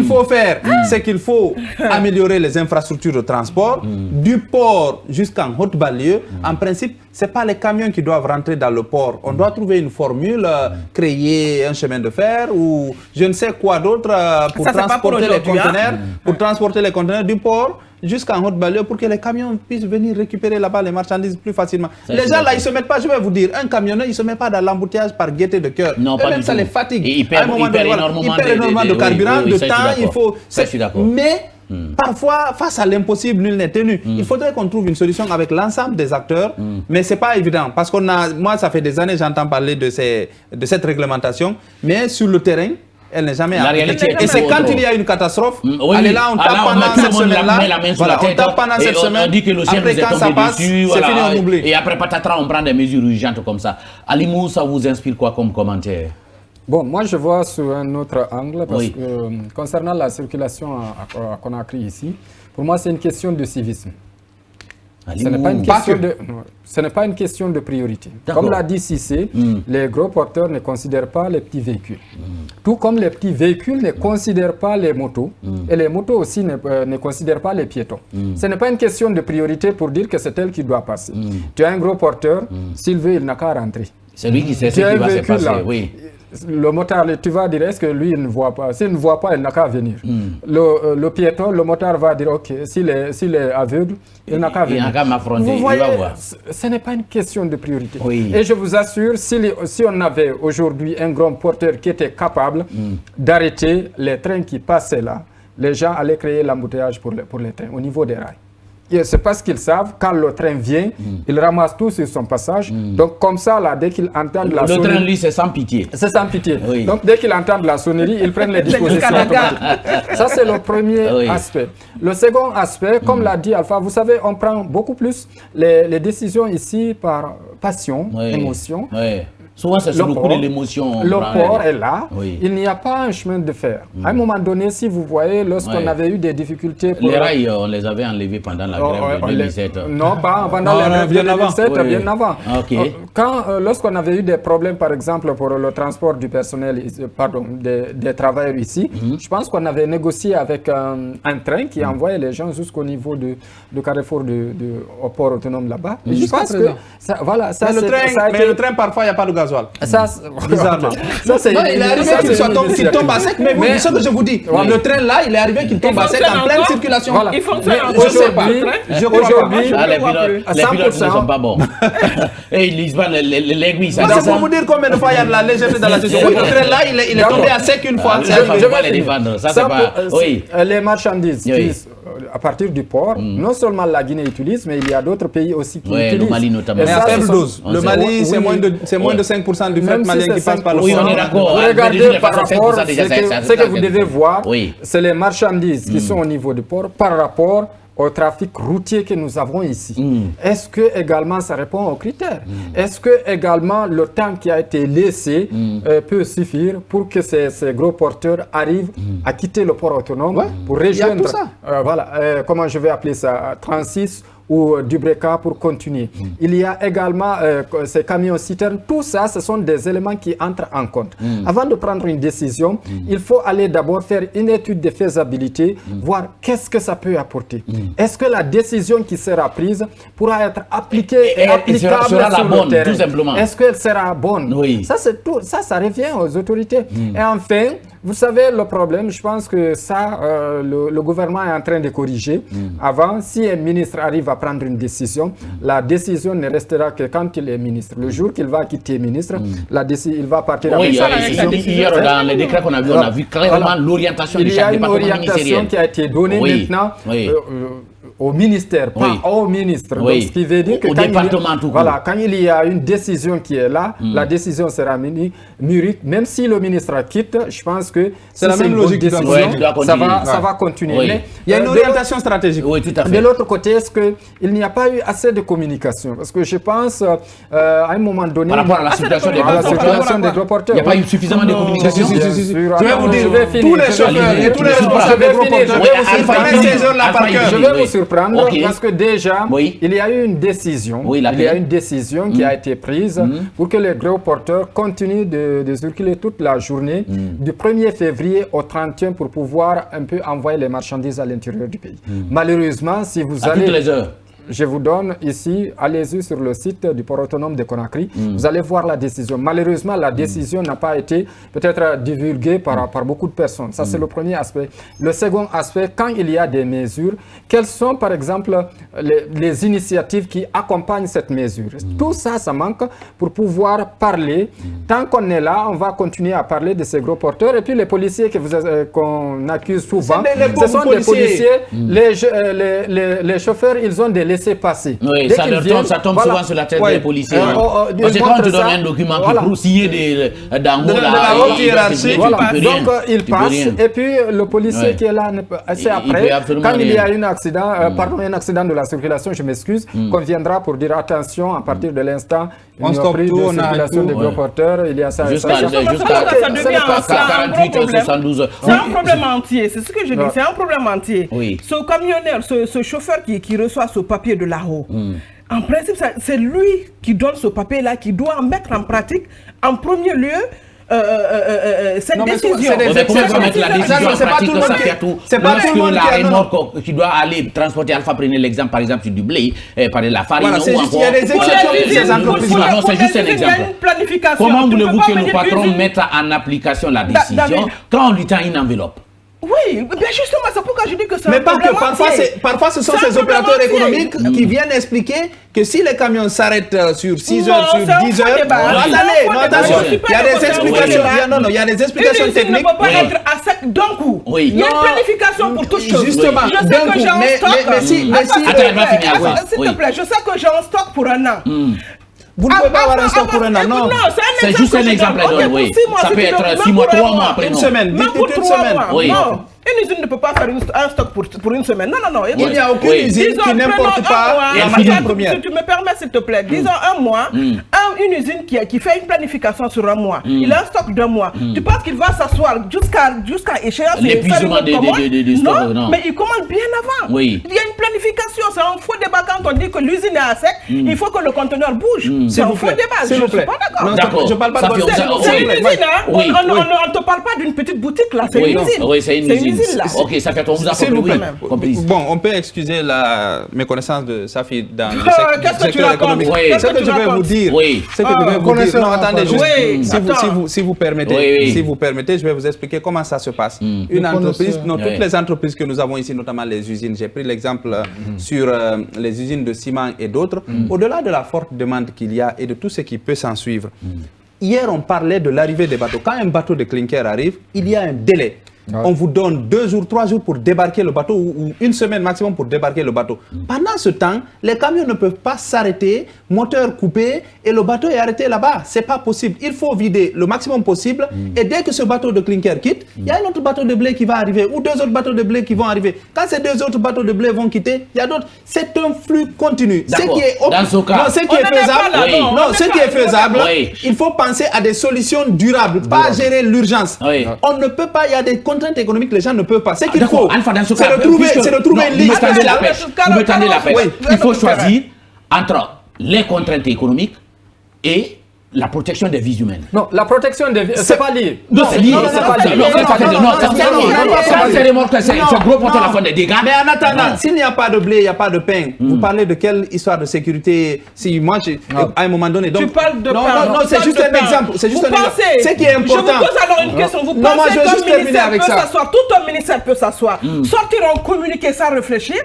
faut faire, c'est qu'il faut améliorer les infrastructures de transport du port jusqu'en haute banlieue. En principe, ce n'est pas les camions qui doivent rentrer dans le port. On doit trouver une formule, créer un chemin de fer ou je ne sais quoi d'autre pour transporter les conteneurs, transporter les conteneurs du port jusqu'en haute banlieue pour que les camions puissent venir récupérer là-bas les marchandises plus facilement. Les gens là, ils ne se mettent pas, je vais vous dire, un camionneur, il ne se met pas dans l'embouteillage par gaieté de cœur. Non, pas même du ça tout. les fatigue. Et il perd énormément de carburant, de temps, il faut... Ça, je suis d'accord. Mais parfois, face à l'impossible, nul n'est tenu. Il faudrait qu'on trouve une solution avec l'ensemble des acteurs, mais ce n'est pas évident. Parce qu'on a, moi, ça fait des années que j'entends parler de cette réglementation, mais sur le terrain, elle n'est jamais appliquée. Et c'est quand il y a une catastrophe, allez là, on tape pendant cette semaine-là, voilà, on tape pendant cette semaine, on dit que l'océan après quand ça passe, c'est fini, on oublie. Et après patatras, on prend des mesures urgentes comme ça. Alimou, ça vous inspire quoi comme commentaire? Bon, moi je vois sous un autre angle, parce que concernant circulation à Conakry ici, pour moi c'est une question de civisme. Ce n'est pas une question de priorité. Comme l'a dit Cissé, les gros porteurs ne considèrent pas les petits véhicules. Tout comme les petits véhicules ne considèrent pas les motos, et les motos aussi ne considèrent pas les piétons. Ce n'est pas une question de priorité pour dire que c'est elle qui doit passer. Tu as un gros porteur, s'il veut, il n'a qu'à rentrer. C'est lui qui sait ce qui va se passer, oui. Le motard, tu vas dire, est-ce que lui, il ne voit pas? S'il ne voit pas, il n'a qu'à venir. Le piéton, le motard va dire, ok, s'il est aveugle, il n'a qu'à venir. Il n'a qu'à m'affronter, il va voir. Ce n'est pas une question de priorité. Et je vous assure, si on avait aujourd'hui un grand porteur qui était capable d'arrêter les trains qui passaient là, les gens allaient créer l'embouteillage pour les trains au niveau des rails. C'est parce qu'ils savent, quand le train vient, ils ramassent tout sur son passage. Donc comme ça, là, dès qu'ils entendent la sonnerie... Le train, lui, c'est sans pitié. C'est sans pitié. Donc dès qu'ils entendent la sonnerie, ils prennent les dispositions automatiques. Ça, c'est le premier aspect. Le second aspect, comme l'a dit Alpha, vous savez, on prend beaucoup plus les décisions ici par passion, émotion. Souvent, c'est beaucoup de l'émotion. Le port est là. Il n'y a pas un chemin de fer. À un moment donné, si vous voyez, lorsqu'on avait eu des difficultés... Les rails, on les avait enlevés pendant la grève de 2017. Non, pas pendant la grève de 2017, bien avant. Lorsqu'on avait eu des problèmes, par exemple, pour le transport du personnel, pardon, des travailleurs ici, je pense qu'on avait négocié avec un train qui envoyait les gens jusqu'au niveau du Carrefour au port autonome là-bas. Je pense que... Mais le train, parfois, il n'y a pas de gaz. Ça, bizarrement. Il est arrivé qu'il tombe à sec, mais ce que je vous dis, le train là, il est arrivé qu'il tombe à sec en pleine circulation. Il fonctionne aujourd'hui, les pilotes ne sont pas bons. Et ils lisent pas l'aiguille. C'est pour vous dire combien de fois il y a de la légèreté dans la gestion. Le train là, il est tombé à sec une fois. Je ne vais pas les défendre. Ça, c'est pas... Les marchandises à partir du port, non seulement la Guinée utilise, mais il y a d'autres pays aussi qui utilisent. Le Mali notamment. Mais à faible dose. Le Mali, c'est moins de 5% du fret malien qui passe par le port. Oui, on est d'accord. Regardez par rapport, ce que vous devez voir, c'est les marchandises qui sont au niveau du port par rapport au trafic routier que nous avons ici. Est-ce que également ça répond aux critères? Est-ce que également le temps qui a été laissé peut suffire pour que ces gros porteurs arrivent à quitter le port autonome pour rejoindre, comment je vais appeler ça, 36 ou du Breka pour continuer. Il y a également ces camions-citernes. Tout ça, ce sont des éléments qui entrent en compte. Avant de prendre une décision, il faut aller d'abord faire une étude de faisabilité, voir qu'est-ce que ça peut apporter. Est-ce que la décision qui sera prise pourra être appliquée et applicable sera sur le terrain? Tout simplement. Est-ce qu'elle sera bonne? Ça, c'est tout. Ça revient aux autorités. Et enfin, Vous savez, le problème, je pense que ça, le gouvernement est en train de corriger. Avant, si un ministre arrive à prendre une décision, la décision ne restera que quand il est ministre. Le jour qu'il va quitter ministre, il va partir avec sa décision. Hier, dans les décrets qu'on a vus, on a vu clairement l'orientation de chaque département ministériel. Il y a une orientation qui a été donnée maintenant au ministère, pas au ministre. Donc, ce qui veut dire que quand il y a une décision qui est là, la décision sera mûrie. Même si le ministre quitte, je pense que c'est la même logique décision, ça va continuer. Mais il y a une orientation stratégique. Oui, tout à fait. De l'autre côté, est-ce qu'il n'y a pas eu assez de communication? Parce que je pense, à un moment donné... Par rapport à la situation des gros porteurs, il n'y a pas eu suffisamment de communication. Je vais vous dire, tous les chauffeurs et tous les responsables des gros porteurs, je vais vous surprendre parce que déjà, il y a eu une décision. Il y a une décision qui a été prise pour que les gros porteurs continuent de circuler toute la journée du 1er février au 31 pour pouvoir un peu envoyer les marchandises à l'intérieur du pays. Malheureusement, si vous allez... À toutes les heures. Je vous donne ici, allez-y sur le site du port autonome de Conakry, vous allez voir la décision. Malheureusement, la décision n'a pas été peut-être divulguée par beaucoup de personnes. Ça, c'est le premier aspect. Le second aspect, quand il y a des mesures, quelles sont par exemple les initiatives qui accompagnent cette mesure? Tout ça, ça manque pour pouvoir parler. Tant qu'on est là, on va continuer à parler de ces gros porteurs. Et puis les policiers qu'on accuse souvent, ce sont des policiers. Les chauffeurs, ils ont des passer. Oui, ça tombe souvent sur la tête des policiers. Parce que quand tu donnes un document qui prouve signé d'en haut, la haute hiérarchie, donc il passe et puis le policier qui est là, c'est après, quand il y a un accident de la circulation, je m'excuse, qu'on viendra pour dire attention, à partir de l'instant, on stoppe tout, on a circulation des gros porteurs, il y a ça. Jusqu'à 72. C'est un problème entier, c'est ce que je dis, c'est un problème entier. Ce camionneur, ce chauffeur qui reçoit ce papier de là-haut. En principe, c'est lui qui donne ce papier-là, qui doit mettre en pratique, en premier lieu, cette décision. C'est pas tout le monde c'est pas tout le monde la remorque qui doit aller transporter Alpha, prenez l'exemple par exemple sur du blé, par de la farine ou encore. Il y a des exceptions pour ces entreprises. Non, c'est juste un exemple. Comment voulez-vous que nos patrons mettent en application la décision quand on lui tend une enveloppe? Oui, bien justement, c'est pourquoi je dis que c'est un problème. Mais parfois ce sont ces opérateurs économiques qui viennent expliquer que si les camions s'arrêtent sur 6 heures, sur 10 heures, non, attention, il y a des explications, il y a des explications techniques. Ne peut pas être à sec d'un coup. Il y a une planification pour toute chose. Justement, d'un coup, mais si... Attends, elle va finir. S'il te plaît, je sais que j'ai un stock pour un an. Vous ne pouvez pas avoir un stock pour un an, non. C'est juste un exemple. Ça peut être 6 mois, 3 mois après. Une semaine, dites une semaine. Non. Une usine ne peut pas faire un stock pour une semaine. Non. Il n'y a aucune usine qui n'importe pas la matière première. Si tu me permets, s'il te plaît, disons un mois, une usine qui fait une planification sur un mois, il a un stock d'un mois. Tu penses qu'il va s'asseoir jusqu'à échéance? L'épuisement des stocks, non. Mais il commande bien avant. Il y a une planification. C'est un faux débat quand on dit que l'usine est à sec. Il faut que le conteneur bouge. C'est un faux débat. Je ne suis pas d'accord. Je ne parle pas de votre... C'est une usine. On ne te parle pas d'une petite boutique là. C'est une usine. Oui, c'est une usine. Ok, ça fait on vous a compris. Bon, on peut excuser la méconnaissance de Safi dans le secteur économique. Ce que je vais vous dire, non, attendez, juste si vous permettez, je vais vous expliquer comment ça se passe. Une entreprise, toutes les entreprises que nous avons ici, notamment les usines, j'ai pris l'exemple sur les usines de ciment et d'autres, au-delà de la forte demande qu'il y a et de tout ce qui peut s'en suivre. Hier, on parlait de l'arrivée des bateaux. Quand un bateau de clinker arrive, il y a un délai. On vous donne 2 jours, 3 jours pour débarquer le bateau ou une semaine maximum pour débarquer le bateau. Pendant ce temps, les camions ne peuvent pas s'arrêter, moteur coupé et le bateau est arrêté là-bas. C'est pas possible. Il faut vider le maximum possible et dès que ce bateau de clinker quitte, il y a un autre bateau de blé qui va arriver ou 2 autres bateaux de blé qui vont arriver. Quand ces 2 autres bateaux de blé vont quitter, il y a d'autres. C'est un flux continu. Ce qui est faisable, il faut penser à des solutions durables, pas gérer l'urgence. On ne peut pas, il y a des contraintes économiques, les gens ne peuvent pas. C'est qu'il faut, c'est de trouver une ligne. Vous me tendez la pêche. Il faut choisir entre les contraintes économiques et la protection des vies humaines. Non, la protection des vies, c'est pas lié. Non, c'est lié. C'est gros porteur la faune des dégâts. Mais en attendant, s'il n'y a pas de blé, il n'y a pas de pain, vous parlez de quelle histoire de sécurité? Si moi, à un moment donné... Donc, tu parles de non, pain. non, c'est juste un exemple. C'est juste un exemple. Ce qui est important... Je vous pose alors une question. Vous pensez qu'un ministère peut s'asseoir, tout un ministère peut s'asseoir, sortir un communiqué sans réfléchir?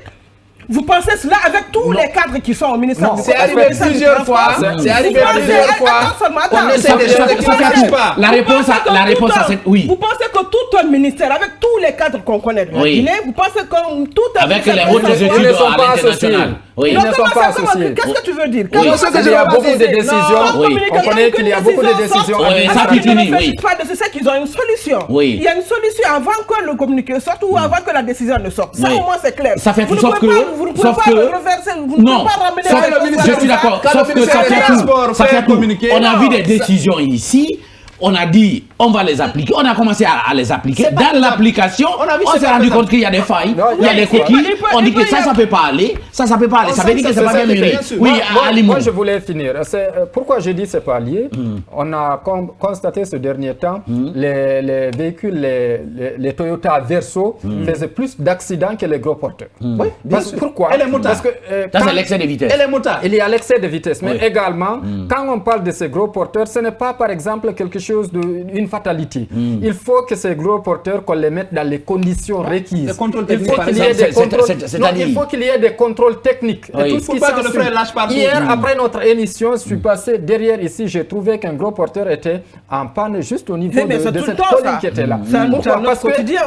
Vous pensez cela avec tous les cadres qui sont au ministère? C'est arrivé plusieurs fois. C'est arrivé plusieurs fois. On essaie de choses qui ne marchent pas. La réponse à cette... Oui. Vous pensez que tout un ministère, avec tous les cadres qu'on connaît de la Guinée, vous pensez que tout un avec ministère... les hautes études à l'international. Oui. Ils ne sont pas associés. Qu'est-ce que tu veux dire? Il y a beaucoup de décisions. On connaît qu'il y a beaucoup de décisions. Ça finit, oui. C'est ça qu'ils ont une solution. Oui. Il y a une solution avant que le communiqué sorte ou avant que la décision ne sorte. Ça, au moins, c'est clair. Ça fait tout, sauf que... Vous ne pouvez pas le reverser, vous ne pouvez pas ramener... Je suis d'accord, sauf que ça fait tout. On a vu des décisions ici. On a dit, on va les appliquer. On a commencé à les appliquer. Dans l'application, on s'est rendu compte qu'il y a des failles, il y a des coquilles. On dit que ça ne peut pas aller. Ça ne peut pas aller. Ça veut dire que c'est pas bien mené. Oui, moi, je voulais finir. Pourquoi je dis que ce n'est pas lié? On a constaté ce dernier temps, les véhicules, les Toyota Verso faisaient plus d'accidents que les gros porteurs. Oui, pourquoi? Et les motards. Ça, c'est l'excès de vitesse. Et les motards. Il y a l'excès de vitesse. Mais également, quand on parle de ces gros porteurs, ce n'est pas, par exemple, quelque chose d'une fatalité. Il faut que ces gros porteurs, qu'on les mette dans les conditions requises. Les contrôles Il faut qu'il y ait des contrôles techniques. Et tout ce qui s'ensuit. Hier, après notre émission, je suis passé derrière ici, j'ai trouvé qu'un gros porteur était en panne juste au niveau de cette colline qui était là. Pourquoi? Parce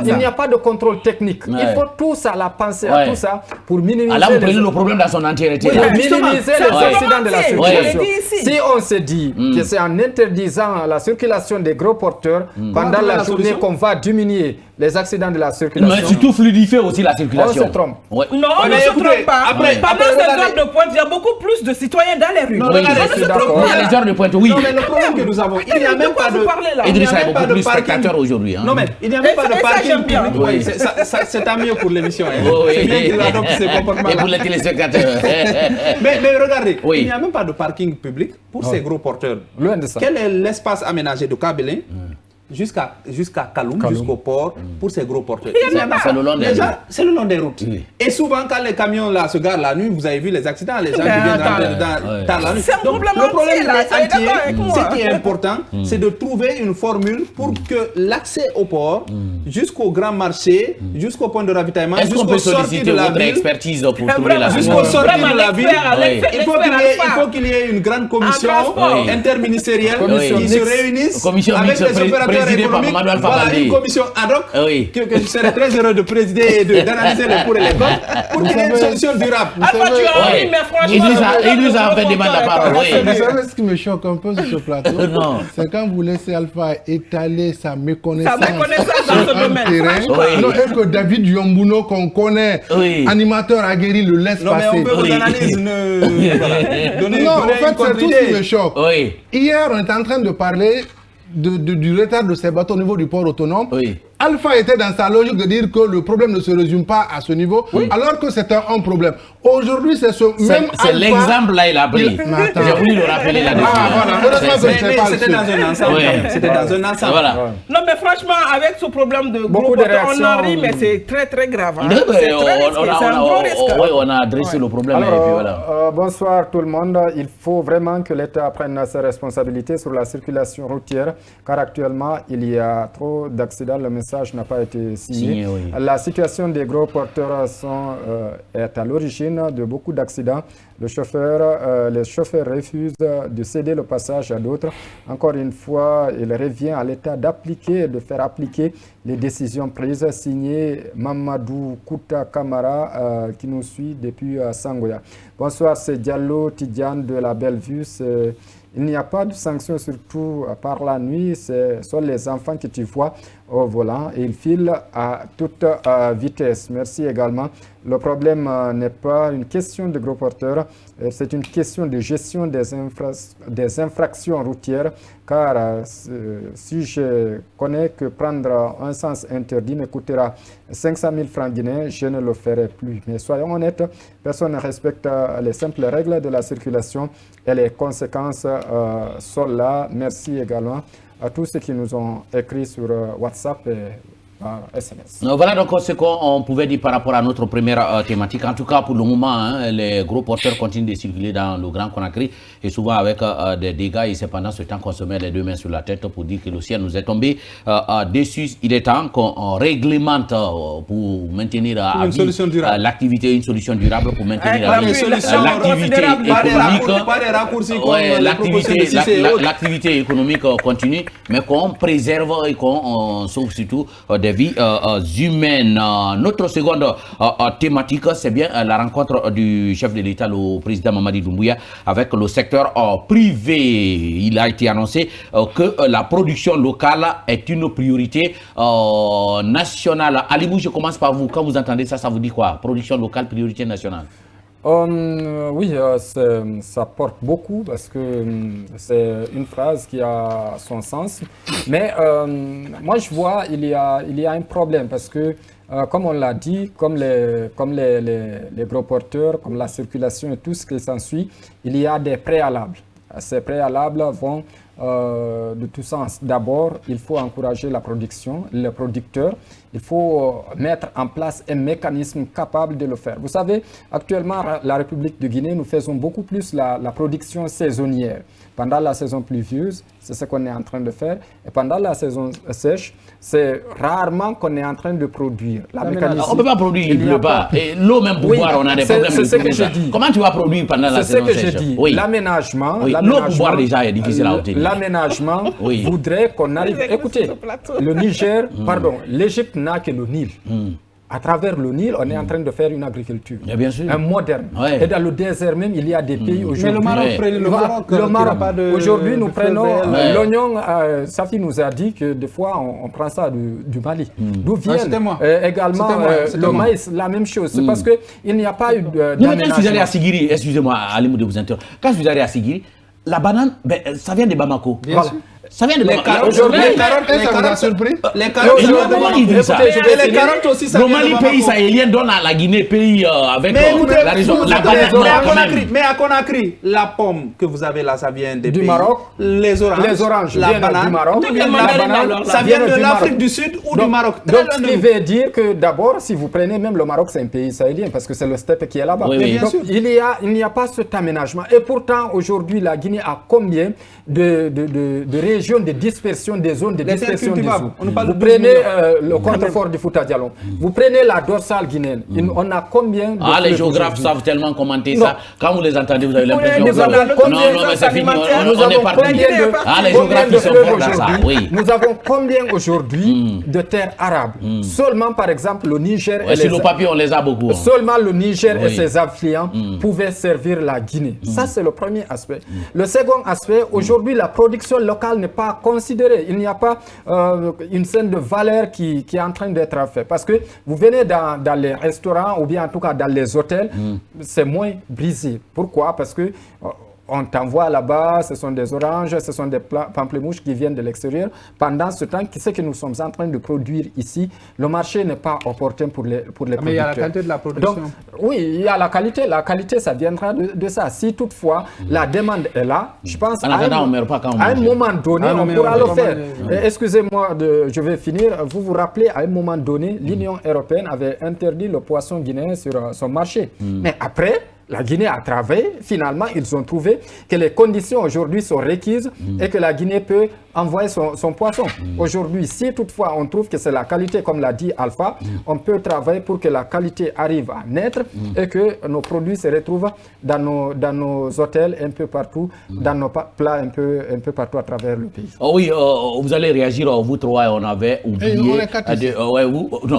qu'il n'y a pas de contrôle technique. Il faut tous à la penser à tout ça pour minimiser le problème dans son entièreté. Pour minimiser les accidents de la circulation. Si on se dit que c'est en interdisant la circulation des gros porteurs, pendant la journée qu'on va diminuer les accidents de la circulation. Mais surtout fluidifier aussi la circulation. On se trompe. Ouais. Non, on ne se trompe pas. Pendant ces heures de pointe, il y a beaucoup plus de citoyens dans les rues. Non, il y a les heures de pointe, oui. Non, mais le problème que nous avons, il n'y a même pas de... Idrissa est beaucoup plus spectateur aujourd'hui. Non, mais il n'y a même pas de parking public. C'est tant mieux pour l'émission. C'est bien qu'il adopte ces comportements. Et pour les téléspectateurs. Mais regardez, il n'y a même pas de parking public pour ces gros porteurs. Loin de ça. Quel est l'espace aménagé de Kabelin jusqu'à Kaloum, jusqu'au port, pour ces gros porteurs? C'est le long des routes. Et souvent, quand les camions là se garent la nuit, vous avez vu les accidents, les gens qui viennent dans la nuit. Donc, le problème entier, ce qui est important, c'est de trouver une formule pour que l'accès au port, jusqu'au grand marché, jusqu'au point de ravitaillement, jusqu'au sortie de la ville, expertise pour trouver la jusqu'au sortie de la ville, il faut qu'il y ait une grande commission interministérielle qui se réunisse avec les opérateurs économiques. Voilà, une commission ad hoc que je serais très heureux de présider et d'analyser les pour et les contre pour qu'il y ait une solution durable. Il nous a fait demander la parole. Vous savez ce qui me choque un peu sur ce plateau? C'est quand vous laissez Alpha étaler sa méconnaissance dans ce domaine. Non, et que David Yombuno, qu'on connaît, animateur aguerri, le laisse passer. Non, mais on peut vos analyses non, en fait, c'est tout ce qui me choque. Hier, on est en train de parler du retard de ces bateaux au niveau du port autonome. Alpha était dans sa logique de dire que le problème ne se résume pas à ce niveau, alors que c'est un problème. Aujourd'hui, c'est ce même Alpha... C'est l'exemple là, il a pris. J'ai voulu le rappeler là-dessus. C'était dans un ensemble. C'était dans un ensemble. Non, mais franchement, avec ce problème de gros porteurs, on en rit, mais c'est très très grave. C'est un gros risque. Oui, on a adressé le problème. Alors, bonsoir tout le monde. Il faut vraiment que l'État prenne ses responsabilités sur la circulation routière, car actuellement, il y a trop d'accidents. Le message n'a pas été signé. La situation des gros porteurs est à l'origine de beaucoup d'accidents. Les chauffeurs refusent de céder le passage à d'autres. Encore une fois, il revient à l'État d'appliquer et de faire appliquer les décisions prises. Signé Mamadou Kouta Kamara qui nous suit depuis Sangoya. Bonsoir, c'est Diallo Tidiane de la Bellevue. Il n'y a pas de sanctions, surtout par la nuit. Ce sont les enfants que tu vois au volant et ils filent à toute vitesse. Merci également. Le problème n'est pas une question de gros porteurs, c'est une question de gestion des infractions routières, car si je connais que prendre un sens interdit ne coûtera 500 000 francs guinéens, je ne le ferai plus. Mais soyons honnêtes, personne ne respecte les simples règles de la circulation et les conséquences sont là. Merci également à tous ceux qui nous ont écrit sur WhatsApp et SMS. Voilà donc ce qu'on pouvait dire par rapport à notre première thématique. En tout cas, pour le moment, les gros porteurs continuent de circuler dans le Grand Conakry et souvent avec des dégâts. Et c'est pendant ce temps qu'on se met les deux mains sur la tête pour dire que le ciel nous est tombé dessus. Il est temps qu'on réglemente pour maintenir l'activité, une solution durable pour maintenir l'activité économique. L'activité économique continue, mais qu'on préserve et qu'on sauve surtout des vies humaines. Notre seconde thématique, c'est bien la rencontre du chef de l'État, le président Mamadi Doumbouya, avec le secteur privé. Il a été annoncé que la production locale est une priorité nationale. Alimou, je commence par vous. Quand vous entendez ça, ça vous dit quoi? Production locale, priorité nationale. Oui, ça porte beaucoup parce que c'est une phrase qui a son sens. Mais moi, je vois il y a un problème parce que, comme on l'a dit, comme les gros porteurs, comme la circulation et tout ce qui s'ensuit, il y a des préalables. Ces préalables vont de tout sens. D'abord, il faut encourager la production, le producteur. Il faut mettre en place un mécanisme capable de le faire. Vous savez, actuellement, la République de Guinée, nous faisons beaucoup plus la production saisonnière. Pendant la saison pluvieuse, c'est ce qu'on est en train de faire. Et pendant la saison sèche, c'est rarement qu'on est en train de produire. On ne peut pas produire, il ne pleut pas. Et l'eau même pour boire, on a des problèmes. C'est ce que je dis. Comment tu vas produire pendant la saison sèche? C'est ce que je dis. L'aménagement. L'eau pour boire déjà est difficile à obtenir. L'aménagement voudrait qu'on arrive. Écoutez, le Niger, pardon, l'Égypte n'a que le Nil. À travers le Nil, on est en train de faire une agriculture moderne. Et dans le désert même, il y a des pays aujourd'hui. Mais le Maroc, aujourd'hui, nous prenons l'oignon. Safi nous a dit que des fois, on prend ça du Mali. D'où viennent également le maïs, la même chose. C'est parce qu'il n'y a pas eu d'aménagement. Quand vous allez à Sigiri, excusez-moi, Alimou de vous interrompre. Quand vous allez à Sigiri, la banane, ça vient de Bamako. Bien sûr. Ça vient de les carottes. Les carottes, surpris. Les carottes, les carottes aussi, ça vient de Bamako. Le Mali, pays sahélien, donne à la Guinée, pays avec la région. Mais à Conakry, la pomme que vous avez là, ça vient du Maroc. Les oranges, la banane, du Maroc. Ça vient de l'Afrique du Sud ou du Maroc. Donc, ce qui veut dire que d'abord, si vous prenez même le Maroc, c'est un pays sahélien parce que c'est le steppe qui est là-bas. Donc, il n'y a pas cet aménagement. Et pourtant, aujourd'hui, la Guinée a combien de régions de dispersion des zones de dispersion des eaux? Vous prenez le contrefort du Fouta Djallon, vous prenez la dorsale guinéenne, on a combien de les géographes savent tellement commenter ça. Quand vous les entendez, vous avez l'impression que non, mais c'est fini, on est parti. Les géographes qui sont forts dans ça, Nous avons combien aujourd'hui de terres arabes? Seulement, par exemple, le Niger et sur le papier, on les a beaucoup. Seulement le Niger et ses affluents pouvaient servir la Guinée. Ça, c'est le premier aspect. Le second aspect, aujourd'hui, la production locale n'est pas considérée. Il n'y a pas une scène de valeur qui est en train d'être faite. Parce que vous venez dans les restaurants ou bien en tout cas dans les hôtels, c'est moins brisé. Pourquoi? Parce que on t'envoie là-bas, ce sont des oranges, ce sont des pamplemousses qui viennent de l'extérieur. Pendant ce temps, ce que nous sommes en train de produire ici, le marché n'est pas opportun pour les producteurs. Mais il y a la qualité de la production. Donc, oui, il y a la qualité. La qualité, ça viendra de ça. Si toutefois, la demande est là, je pense qu'à un moment donné, on pourra le faire. Excusez-moi, je vais finir. Vous vous rappelez, à un moment donné, l'Union européenne avait interdit le poisson guinéen sur son marché. Mais après, la Guinée a travaillé. Finalement, ils ont trouvé que les conditions aujourd'hui sont requises et que la Guinée peut envoyer son poisson. Aujourd'hui, si toutefois on trouve que c'est la qualité, comme l'a dit Alpha, on peut travailler pour que la qualité arrive à naître et que nos produits se retrouvent dans nos hôtels un peu partout, dans nos plats un peu partout à travers le pays. Oui, vous allez réagir, vous trois, on avait oublié.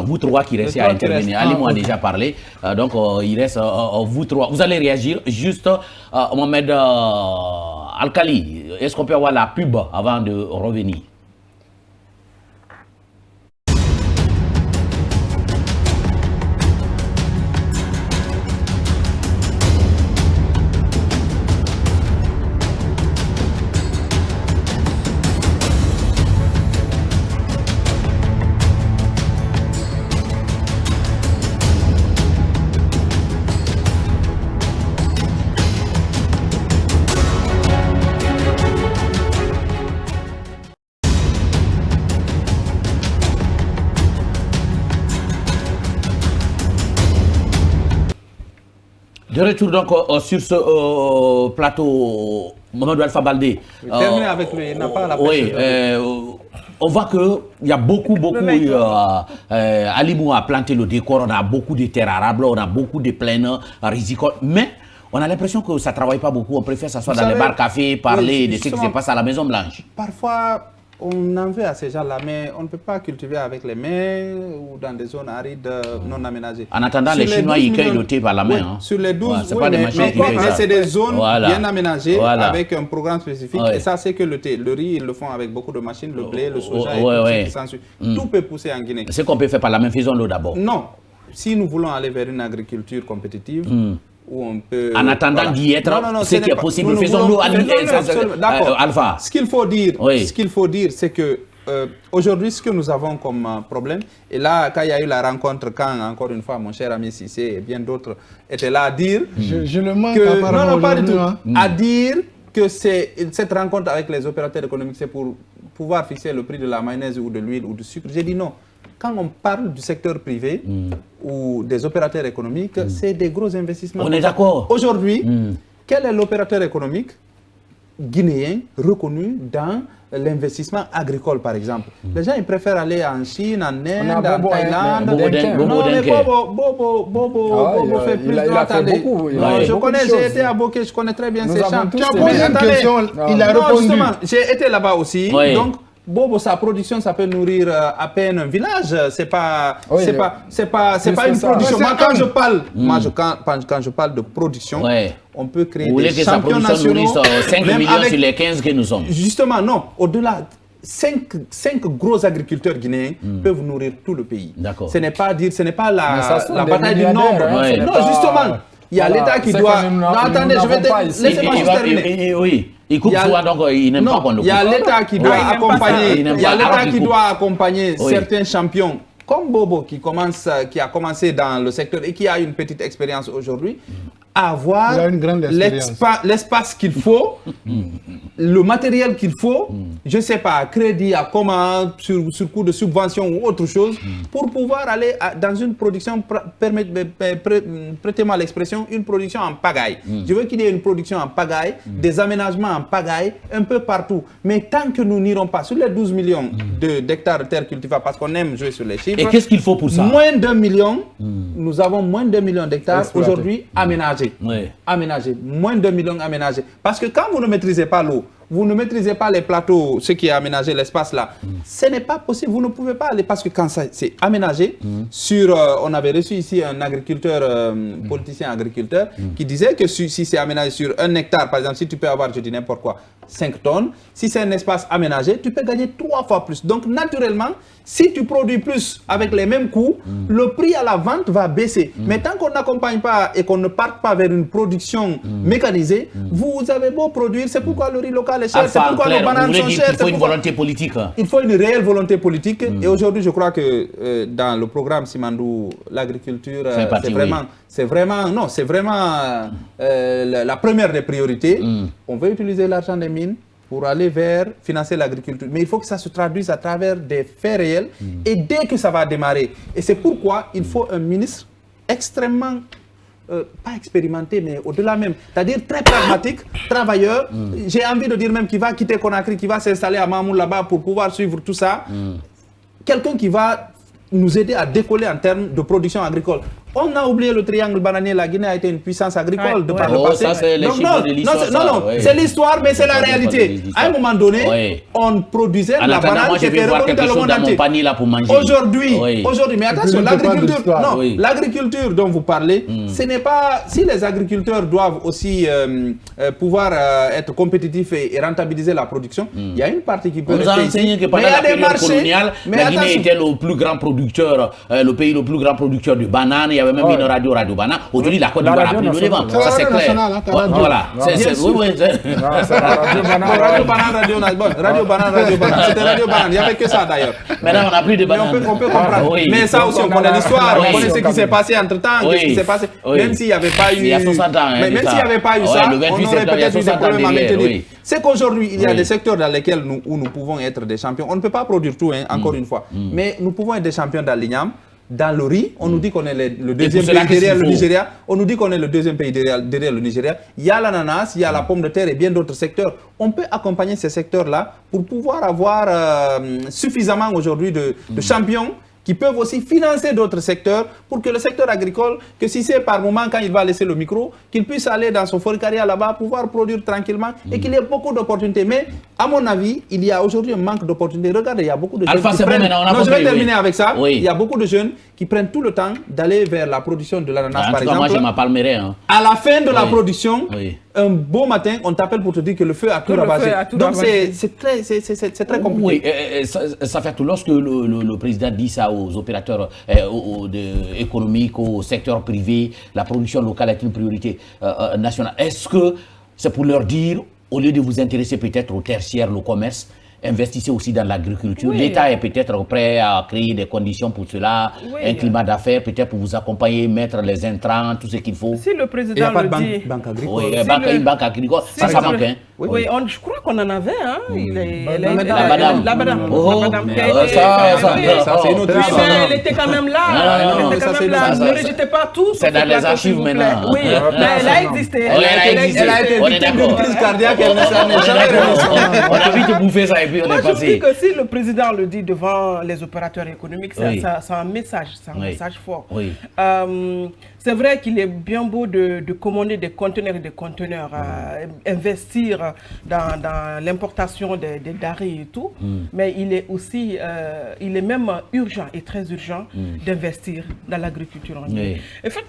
Vous trois qui restez à intervenir. Ali m'a déjà parlé, donc il reste vous trois. Vous allez réagir juste, Mohamed Alkali. Est-ce qu'on peut avoir la pub avant de revenir? De retour donc sur ce plateau, Mamadou Alpha Baldé. Terminé avec lui, il n'a pas la Oui, on voit qu'il y a beaucoup. Alimou a planté le décor, on a beaucoup de terres arables, on a beaucoup de plaines rizicoles, mais on a l'impression que ça ne travaille pas beaucoup. On préfère s'asseoir dans les bars cafés, parler de ce qui se passe à la Maison Blanche. Parfois, on en veut à ces gens-là, mais on ne peut pas cultiver avec les mains ou dans des zones arides non aménagées. En attendant, les Chinois, ils cueillent le thé par la main. Oui, sur les 12, c'est pas des machines qui cueillent ça. c'est des zones bien aménagées avec un programme spécifique. Et ça, c'est que le thé. Le riz, ils le font avec beaucoup de machines, le blé, le soja et tout ce qui s'ensuit. Tout peut pousser en Guinée. Ce qu'on peut faire par la main, faisons-le d'abord. Non. Si nous voulons aller vers une agriculture compétitive, où on peut... En attendant d'y être, ce qui est possible, faisons-nous Alpha. Ce qu'il faut dire, c'est que aujourd'hui, ce que nous avons comme problème, et là, quand il y a eu la rencontre, quand, encore une fois, mon cher ami Cissé et bien d'autres étaient là à dire... Je le manque que, apparemment non, pas du tout. Hein. À dire que cette rencontre avec les opérateurs économiques, c'est pour pouvoir fixer le prix de la mayonnaise ou de l'huile ou du sucre. J'ai dit non. Quand on parle du secteur privé ou des opérateurs économiques, c'est des gros investissements. On est d'accord. Aujourd'hui, quel est l'opérateur économique guinéen reconnu dans l'investissement agricole, par exemple? Les gens, ils préfèrent aller en Chine, en Inde, en Thaïlande. Bobo fait plus de attendez. Je connais, j'ai été à Bokeh, je connais très bien ces champs. Tu as posé une question, il a répondu. J'ai été là-bas aussi, donc Bobo, sa production, ça peut nourrir à peine un village. C'est pas une production. Moi, quand je parle de production, on peut créer des champions nationaux. 5 millions sur les 15 que nous sommes. Justement, non. Au-delà, 5 gros agriculteurs guinéens peuvent nourrir tout le pays. Ce n'est pas la bataille du nombre. Non, justement. Il y a l'État qui doit... Non, attendez, je vais te... Laissez-moi juste terminer. Oui. Il coupe souvent, donc il n'aime pas qu'on le coupe. Il y a l'État qui doit accompagner, accompagner certains champions comme Bobo qui a commencé dans le secteur et qui a une petite expérience aujourd'hui, à avoir l'espace qu'il faut, le matériel qu'il faut, je ne sais pas, crédit, à comment, sur coût de subvention ou autre chose, pour pouvoir aller dans une production, prêtez-moi l'expression, une production en pagaille. Je veux qu'il y ait une production en pagaille, des aménagements en pagaille, un peu partout. Mais tant que nous n'irons pas sur les 12 millions d'hectares de terres cultivables, parce qu'on aime jouer sur les chiffres. Et qu'est-ce qu'il faut pour ça? Moins d'1 million, nous avons moins d'1 million d'hectares aujourd'hui aménagés. Aménagés, moins de 2 millions aménagés. Parce que quand vous ne maîtrisez pas l'eau, vous ne maîtrisez pas les plateaux, ce qui est aménagé, l'espace là, ce n'est pas possible, vous ne pouvez pas aller, parce que quand c'est aménagé, on avait reçu ici un agriculteur, politicien agriculteur, qui disait que si c'est aménagé sur 1 hectare, par exemple, si tu peux avoir, je dis n'importe quoi, 5 tonnes, si c'est un espace aménagé, tu peux gagner 3 fois plus. Donc naturellement, si tu produis plus avec les mêmes coûts, le prix à la vente va baisser. Mais tant qu'on n'accompagne pas et qu'on ne parte pas vers une production mécanisée, vous avez beau produire, c'est pourquoi le riz local est cher, c'est pourquoi nos bananes sont chères. Il faut une volonté politique. Il faut une réelle volonté politique. Et aujourd'hui, je crois que dans le programme Simandou, l'agriculture, c'est vraiment la première des priorités. On veut utiliser l'argent des mines pour aller vers financer l'agriculture. Mais il faut que ça se traduise à travers des faits réels et dès que ça va démarrer. Et c'est pourquoi il faut un ministre extrêmement, pas expérimenté, mais au-delà même, c'est-à-dire très pragmatique, travailleur. J'ai envie de dire même qu'il va quitter Conakry, qui va s'installer à Mamoul là-bas pour pouvoir suivre tout ça. Quelqu'un qui va nous aider à décoller en termes de production agricole. On a oublié le triangle bananier. La Guinée a été une puissance agricole de par le passé. Ça, c'est les chiffres de l'histoire. Non, c'est l'histoire, mais c'est la réalité. À un moment donné, on produisait la banane qui était reconnue dans le monde entier. Aujourd'hui, mais attention, l'agriculture dont vous parlez, ce n'est pas... Si les agriculteurs doivent aussi pouvoir être compétitifs et rentabiliser la production, il y a une partie qui peut rester ici. On nous a enseigné que pendant la période coloniale, la Guinée était le plus grand producteur, le pays le plus grand producteur de bananes. Il y avait même une radio banane. Aujourd'hui, la Côte d'Ivoire a pris le devant. Ça, c'est clair. Voilà. Radio banane. C'était radio banane. Il n'y avait que ça d'ailleurs. Maintenant, on n'a plus de banane. On peut comprendre. Mais ça aussi, on connaît l'histoire. On connaît ce qui s'est passé entre-temps. Qu'est-ce qui s'est passé. Même s'il n'y avait pas eu... Il y a 60 ans. Même s'il n'y avait pas eu ça, on aurait peut-être eu des problèmes à maintenir. C'est qu'aujourd'hui, il y a des secteurs dans lesquels nous pouvons être des champions. On ne peut pas produire tout, encore une fois. Mais nous pouvons être des champions dans l'igname. dans le riz, on nous dit qu'on est le deuxième pays derrière le Nigeria. On nous dit qu'on est le deuxième pays derrière le Nigeria. Il y a l'ananas, il y a la pomme de terre et bien d'autres secteurs. On peut accompagner ces secteurs-là pour pouvoir avoir suffisamment aujourd'hui de champions qui peuvent aussi financer d'autres secteurs pour que le secteur agricole, que si c'est par moment quand il va laisser le micro, qu'il puisse aller dans son forêt là-bas, pouvoir produire tranquillement et qu'il y ait beaucoup d'opportunités. Mais à mon avis, il y a aujourd'hui un manque d'opportunités. Regardez, il y a beaucoup de jeunes qui prennent... je vais terminer avec ça. Oui. Il y a beaucoup de jeunes qui prennent tout le temps d'aller vers la production de l'ananas, par exemple. Moi, j'ai ma palmeraie. Hein. À la fin de la production, un beau matin, on t'appelle pour te dire que le feu a tout ravagé. Donc c'est très compliqué. Oui, ça fait tout. Lorsque le président dit ça aux opérateurs économiques, au secteur privé, la production locale est une priorité nationale. Est-ce que c'est pour leur dire, au lieu de vous intéresser peut-être au tertiaire, le commerce, investissez aussi dans l'agriculture. Oui. L'État est peut-être prêt à créer des conditions pour cela, un climat d'affaires, peut-être pour vous accompagner, mettre les intrants, tout ce qu'il faut. Si le président le dit... Il n'y a pas de banque agricole. Oui, une banque agricole, ça manque. Hein. Oui, je crois qu'on en avait. Hein. La madame. Ça, c'est une autre histoire. Elle était quand même là. Ne rejetez pas tout. C'est dans les archives maintenant. Oui, elle a existé. Elle a été victime d'une crise cardiaque. Elle n'a jamais réussi. On a vite bouffé ça. Moi, je dis que si le président le dit devant les opérateurs économiques, c'est un message, fort. Oui. C'est vrai qu'il est bien beau de commander des conteneurs et des conteneurs, investir dans l'importation des denrées et tout, mais il est aussi, il est même urgent et très urgent d'investir dans l'agriculture en ligne. En fait,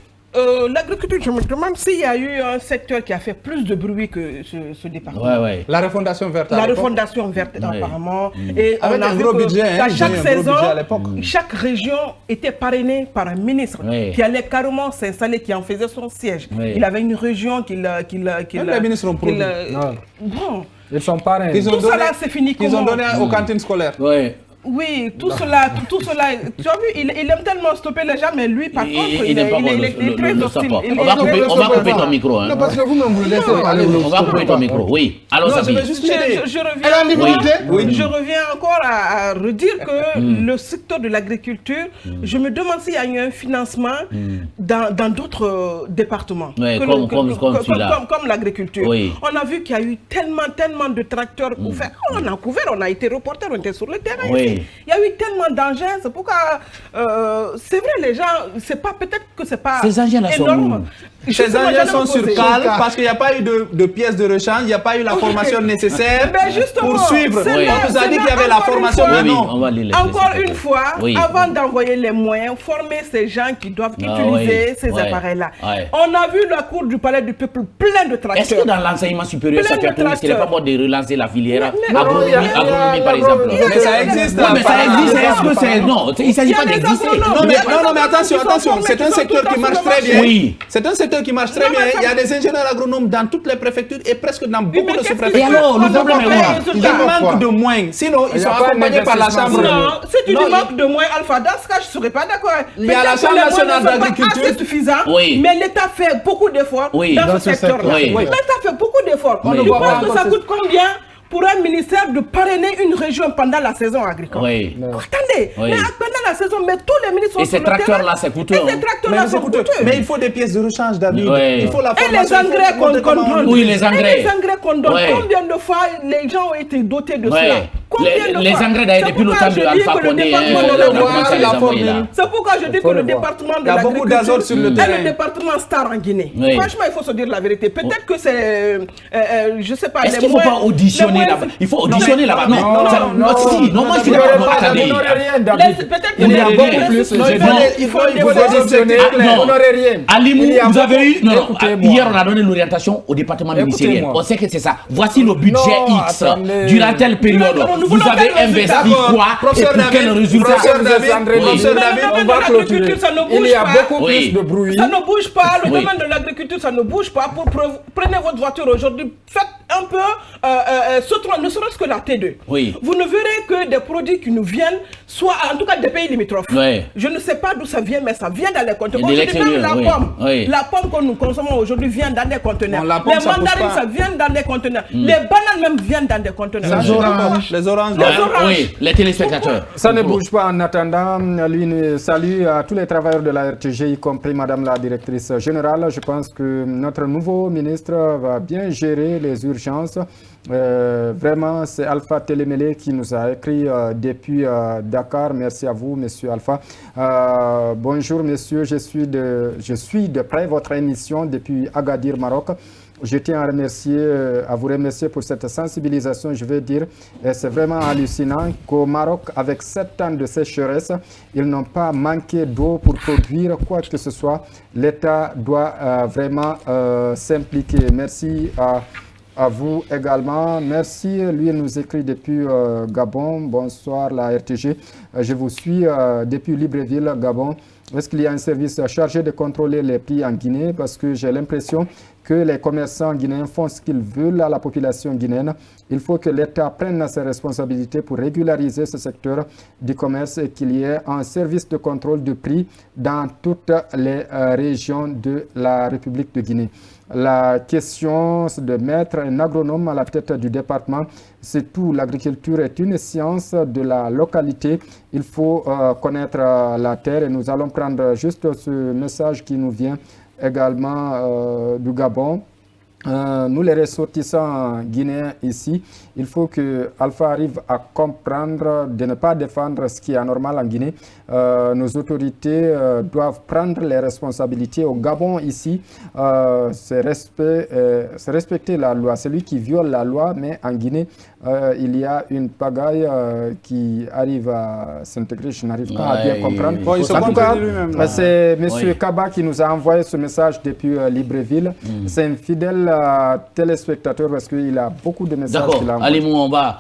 l'agriculture, je me demande s'il y a eu un secteur qui a fait plus de bruit que ce département. La refondation verte. La refondation verte, apparemment. Et avec un gros budget, à chaque saison, chaque région était parrainée par un ministre qui allait carrément s'installer, qui en faisait son siège. Il avait une région qu'il... les ministres ont produit. Bon. Ils sont parrainés. Tout ça là, c'est fini comment? Ils ont donné aux cantines scolaires. Oui, tout cela, tu as vu, il aime tellement stopper les gens, mais lui, par contre, il est très hostile. On va couper ton micro. Non, parce que vous-même, vous laissez parler. On va couper ton micro, oui. Alors, ça je reviens encore à redire que le secteur de l'agriculture, je me demande s'il y a eu un financement dans d'autres départements, comme l'agriculture. On a vu qu'il y a eu tellement de tracteurs couverts. On a couvert, on a été reporter, on était sur le terrain. Il y a eu tellement d'engins, c'est pourquoi c'est vrai, les gens, c'est pas, peut-être que c'est pas ces engins-là énorme. Ces engins sont sur cale parce qu'il n'y a pas eu de pièces de rechange, il n'y a pas eu la formation nécessaire pour suivre. On nous a dit qu'il y avait la formation, mais non. Encore une fois, avant d'envoyer les moyens, former ces gens qui doivent utiliser ces appareils-là. On a vu la cour du palais du peuple plein de tracteurs. Est-ce que dans l'enseignement supérieur, ça fait tourner, ce n'est pas bon de relancer la filière agronomie, par exemple? Mais ça existe. Mais ça existe, est-ce que c'est... Non, il ne s'agit pas d'exister. Non, mais attention, c'est un secteur qui marche très bien. C'est un secteur qui marche très bien. Il y a des ingénieurs agronomes dans toutes les préfectures et presque dans beaucoup de sous-préfectures. Et alors, le problème est où? Il manque de moyens. Sinon, ils sont accompagnés par la Chambre. Non, si tu dis manque de moyens, Alpha, dans ce cas, je ne serais pas d'accord. Il y a la Chambre nationale d'agriculture. C'est suffisant, mais l'État fait beaucoup d'efforts dans ce secteur-là. L'État fait beaucoup d'efforts. Tu penses que ça coûte combien pour un ministère de parrainer une région pendant la saison agricole? Attendez, mais pendant la saison, mais tous les ministres sont sur le terrain. Et ces tracteurs-là, c'est coûteux. Mais il faut des pièces de rechange d'habitude. Il faut la formation. Et les engrais qu'on donne. Oui, les engrais. Qu'on donne. Combien de fois les gens ont été dotés de cela? Les engrais, d'ailleurs, depuis le temps de Alpha Condé, c'est pourquoi je dis que le département de l'agriculture est le département star en Guinée. Franchement, il faut se dire la vérité. Peut-être que c'est, je ne sais pas, est-ce qu'il ne faut pas auditionner là-bas? Il faut auditionner là-bas. Non, moi je suis d'accord. Attendez. Peut-être qu'il y a beaucoup plus. Il faut auditionner. Vous n'aurez rien. Vous avez eu... Hier, on a donné l'orientation au département ministériel. On sait que c'est ça. Voici le budget X. Durant telle période, vous avez investi quoi et pour quel résultat? Professeur David, on va clôturer. Il y a beaucoup plus de bruit. Ça ne bouge pas. Le domaine de l'agriculture, ça ne bouge pas. Prenez votre voiture aujourd'hui, faites un peu, ne serait-ce que la T2. Oui. Vous ne verrez que des produits qui nous viennent, soit en tout cas des pays limitrophes. Oui. Je ne sais pas d'où ça vient, mais ça vient dans les conteneurs. De l'extérieur, La pomme que nous consommons aujourd'hui vient dans des conteneurs. Bon, la pomme, les mandarines, ça vient dans des conteneurs. Les bananes même viennent dans des conteneurs. Les oranges. Oui, les téléspectateurs. Ça ne bouge pas en attendant. Lui, salut à tous les travailleurs de la RTG, y compris Madame la directrice générale. Je pense que notre nouveau ministre va bien gérer les urgences. Vraiment, c'est Alpha Télémélé qui nous a écrit depuis Dakar. Merci à vous, monsieur Alpha. Bonjour, monsieur. Je suis de près votre émission depuis Agadir, Maroc. Je tiens à vous remercier pour cette sensibilisation, je veux dire. C'est vraiment hallucinant qu'au Maroc, avec 7 ans de sécheresse, ils n'ont pas manqué d'eau pour produire quoi que ce soit. L'État doit vraiment s'impliquer. Merci à vous également. Merci. Lui, il nous écrit depuis Gabon. Bonsoir, la RTG. Je vous suis depuis Libreville, Gabon. Est-ce qu'il y a un service chargé de contrôler les prix en Guinée? Parce que j'ai l'impression que les commerçants guinéens font ce qu'ils veulent à la population guinéenne. Il faut que l'État prenne ses responsabilités pour régulariser ce secteur du commerce et qu'il y ait un service de contrôle du prix dans toutes les régions de la République de Guinée. La question, c'est de mettre un agronome à la tête du département. C'est tout. L'agriculture est une science de la localité. Il faut connaître la terre et nous allons prendre juste ce message qui nous vient également du Gabon. Nous, les ressortissants guinéens ici, il faut que Alpha arrive à comprendre de ne pas défendre ce qui est anormal en Guinée. Nos autorités doivent prendre les responsabilités. Au Gabon, ici, c'est respecter la loi. Celui qui viole la loi, mais en Guinée, il y a une pagaille qui arrive à s'intégrer. Je n'arrive pas à bien comprendre. Bon, en tout cas, c'est M. Kaba qui nous a envoyé ce message depuis Libreville. C'est un fidèle téléspectateur parce qu'il a beaucoup de messages qu'il a envoyés. Allez, on va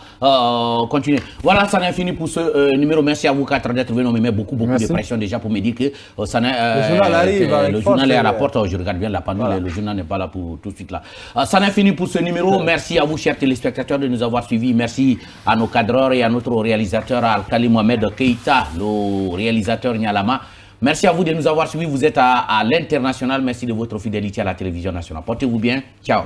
continuer. Voilà, ça n'a fini pour ce numéro. Merci à vous quatre d'être venus. On me met beaucoup de pression déjà pour me dire que ça le journal est à la porte. Je regarde bien la pendule. Voilà. Le journal n'est pas là pour tout de suite là. Ça n'a fini pour ce numéro. Merci à vous, chers téléspectateurs, de nous avoir suivis. Merci à nos cadreurs et à notre réalisateur Al-Khali Mohamed Keïta, le réalisateur Nyalama. Merci à vous de nous avoir suivis. Vous êtes à l'international. Merci de votre fidélité à la télévision nationale. Portez-vous bien. Ciao.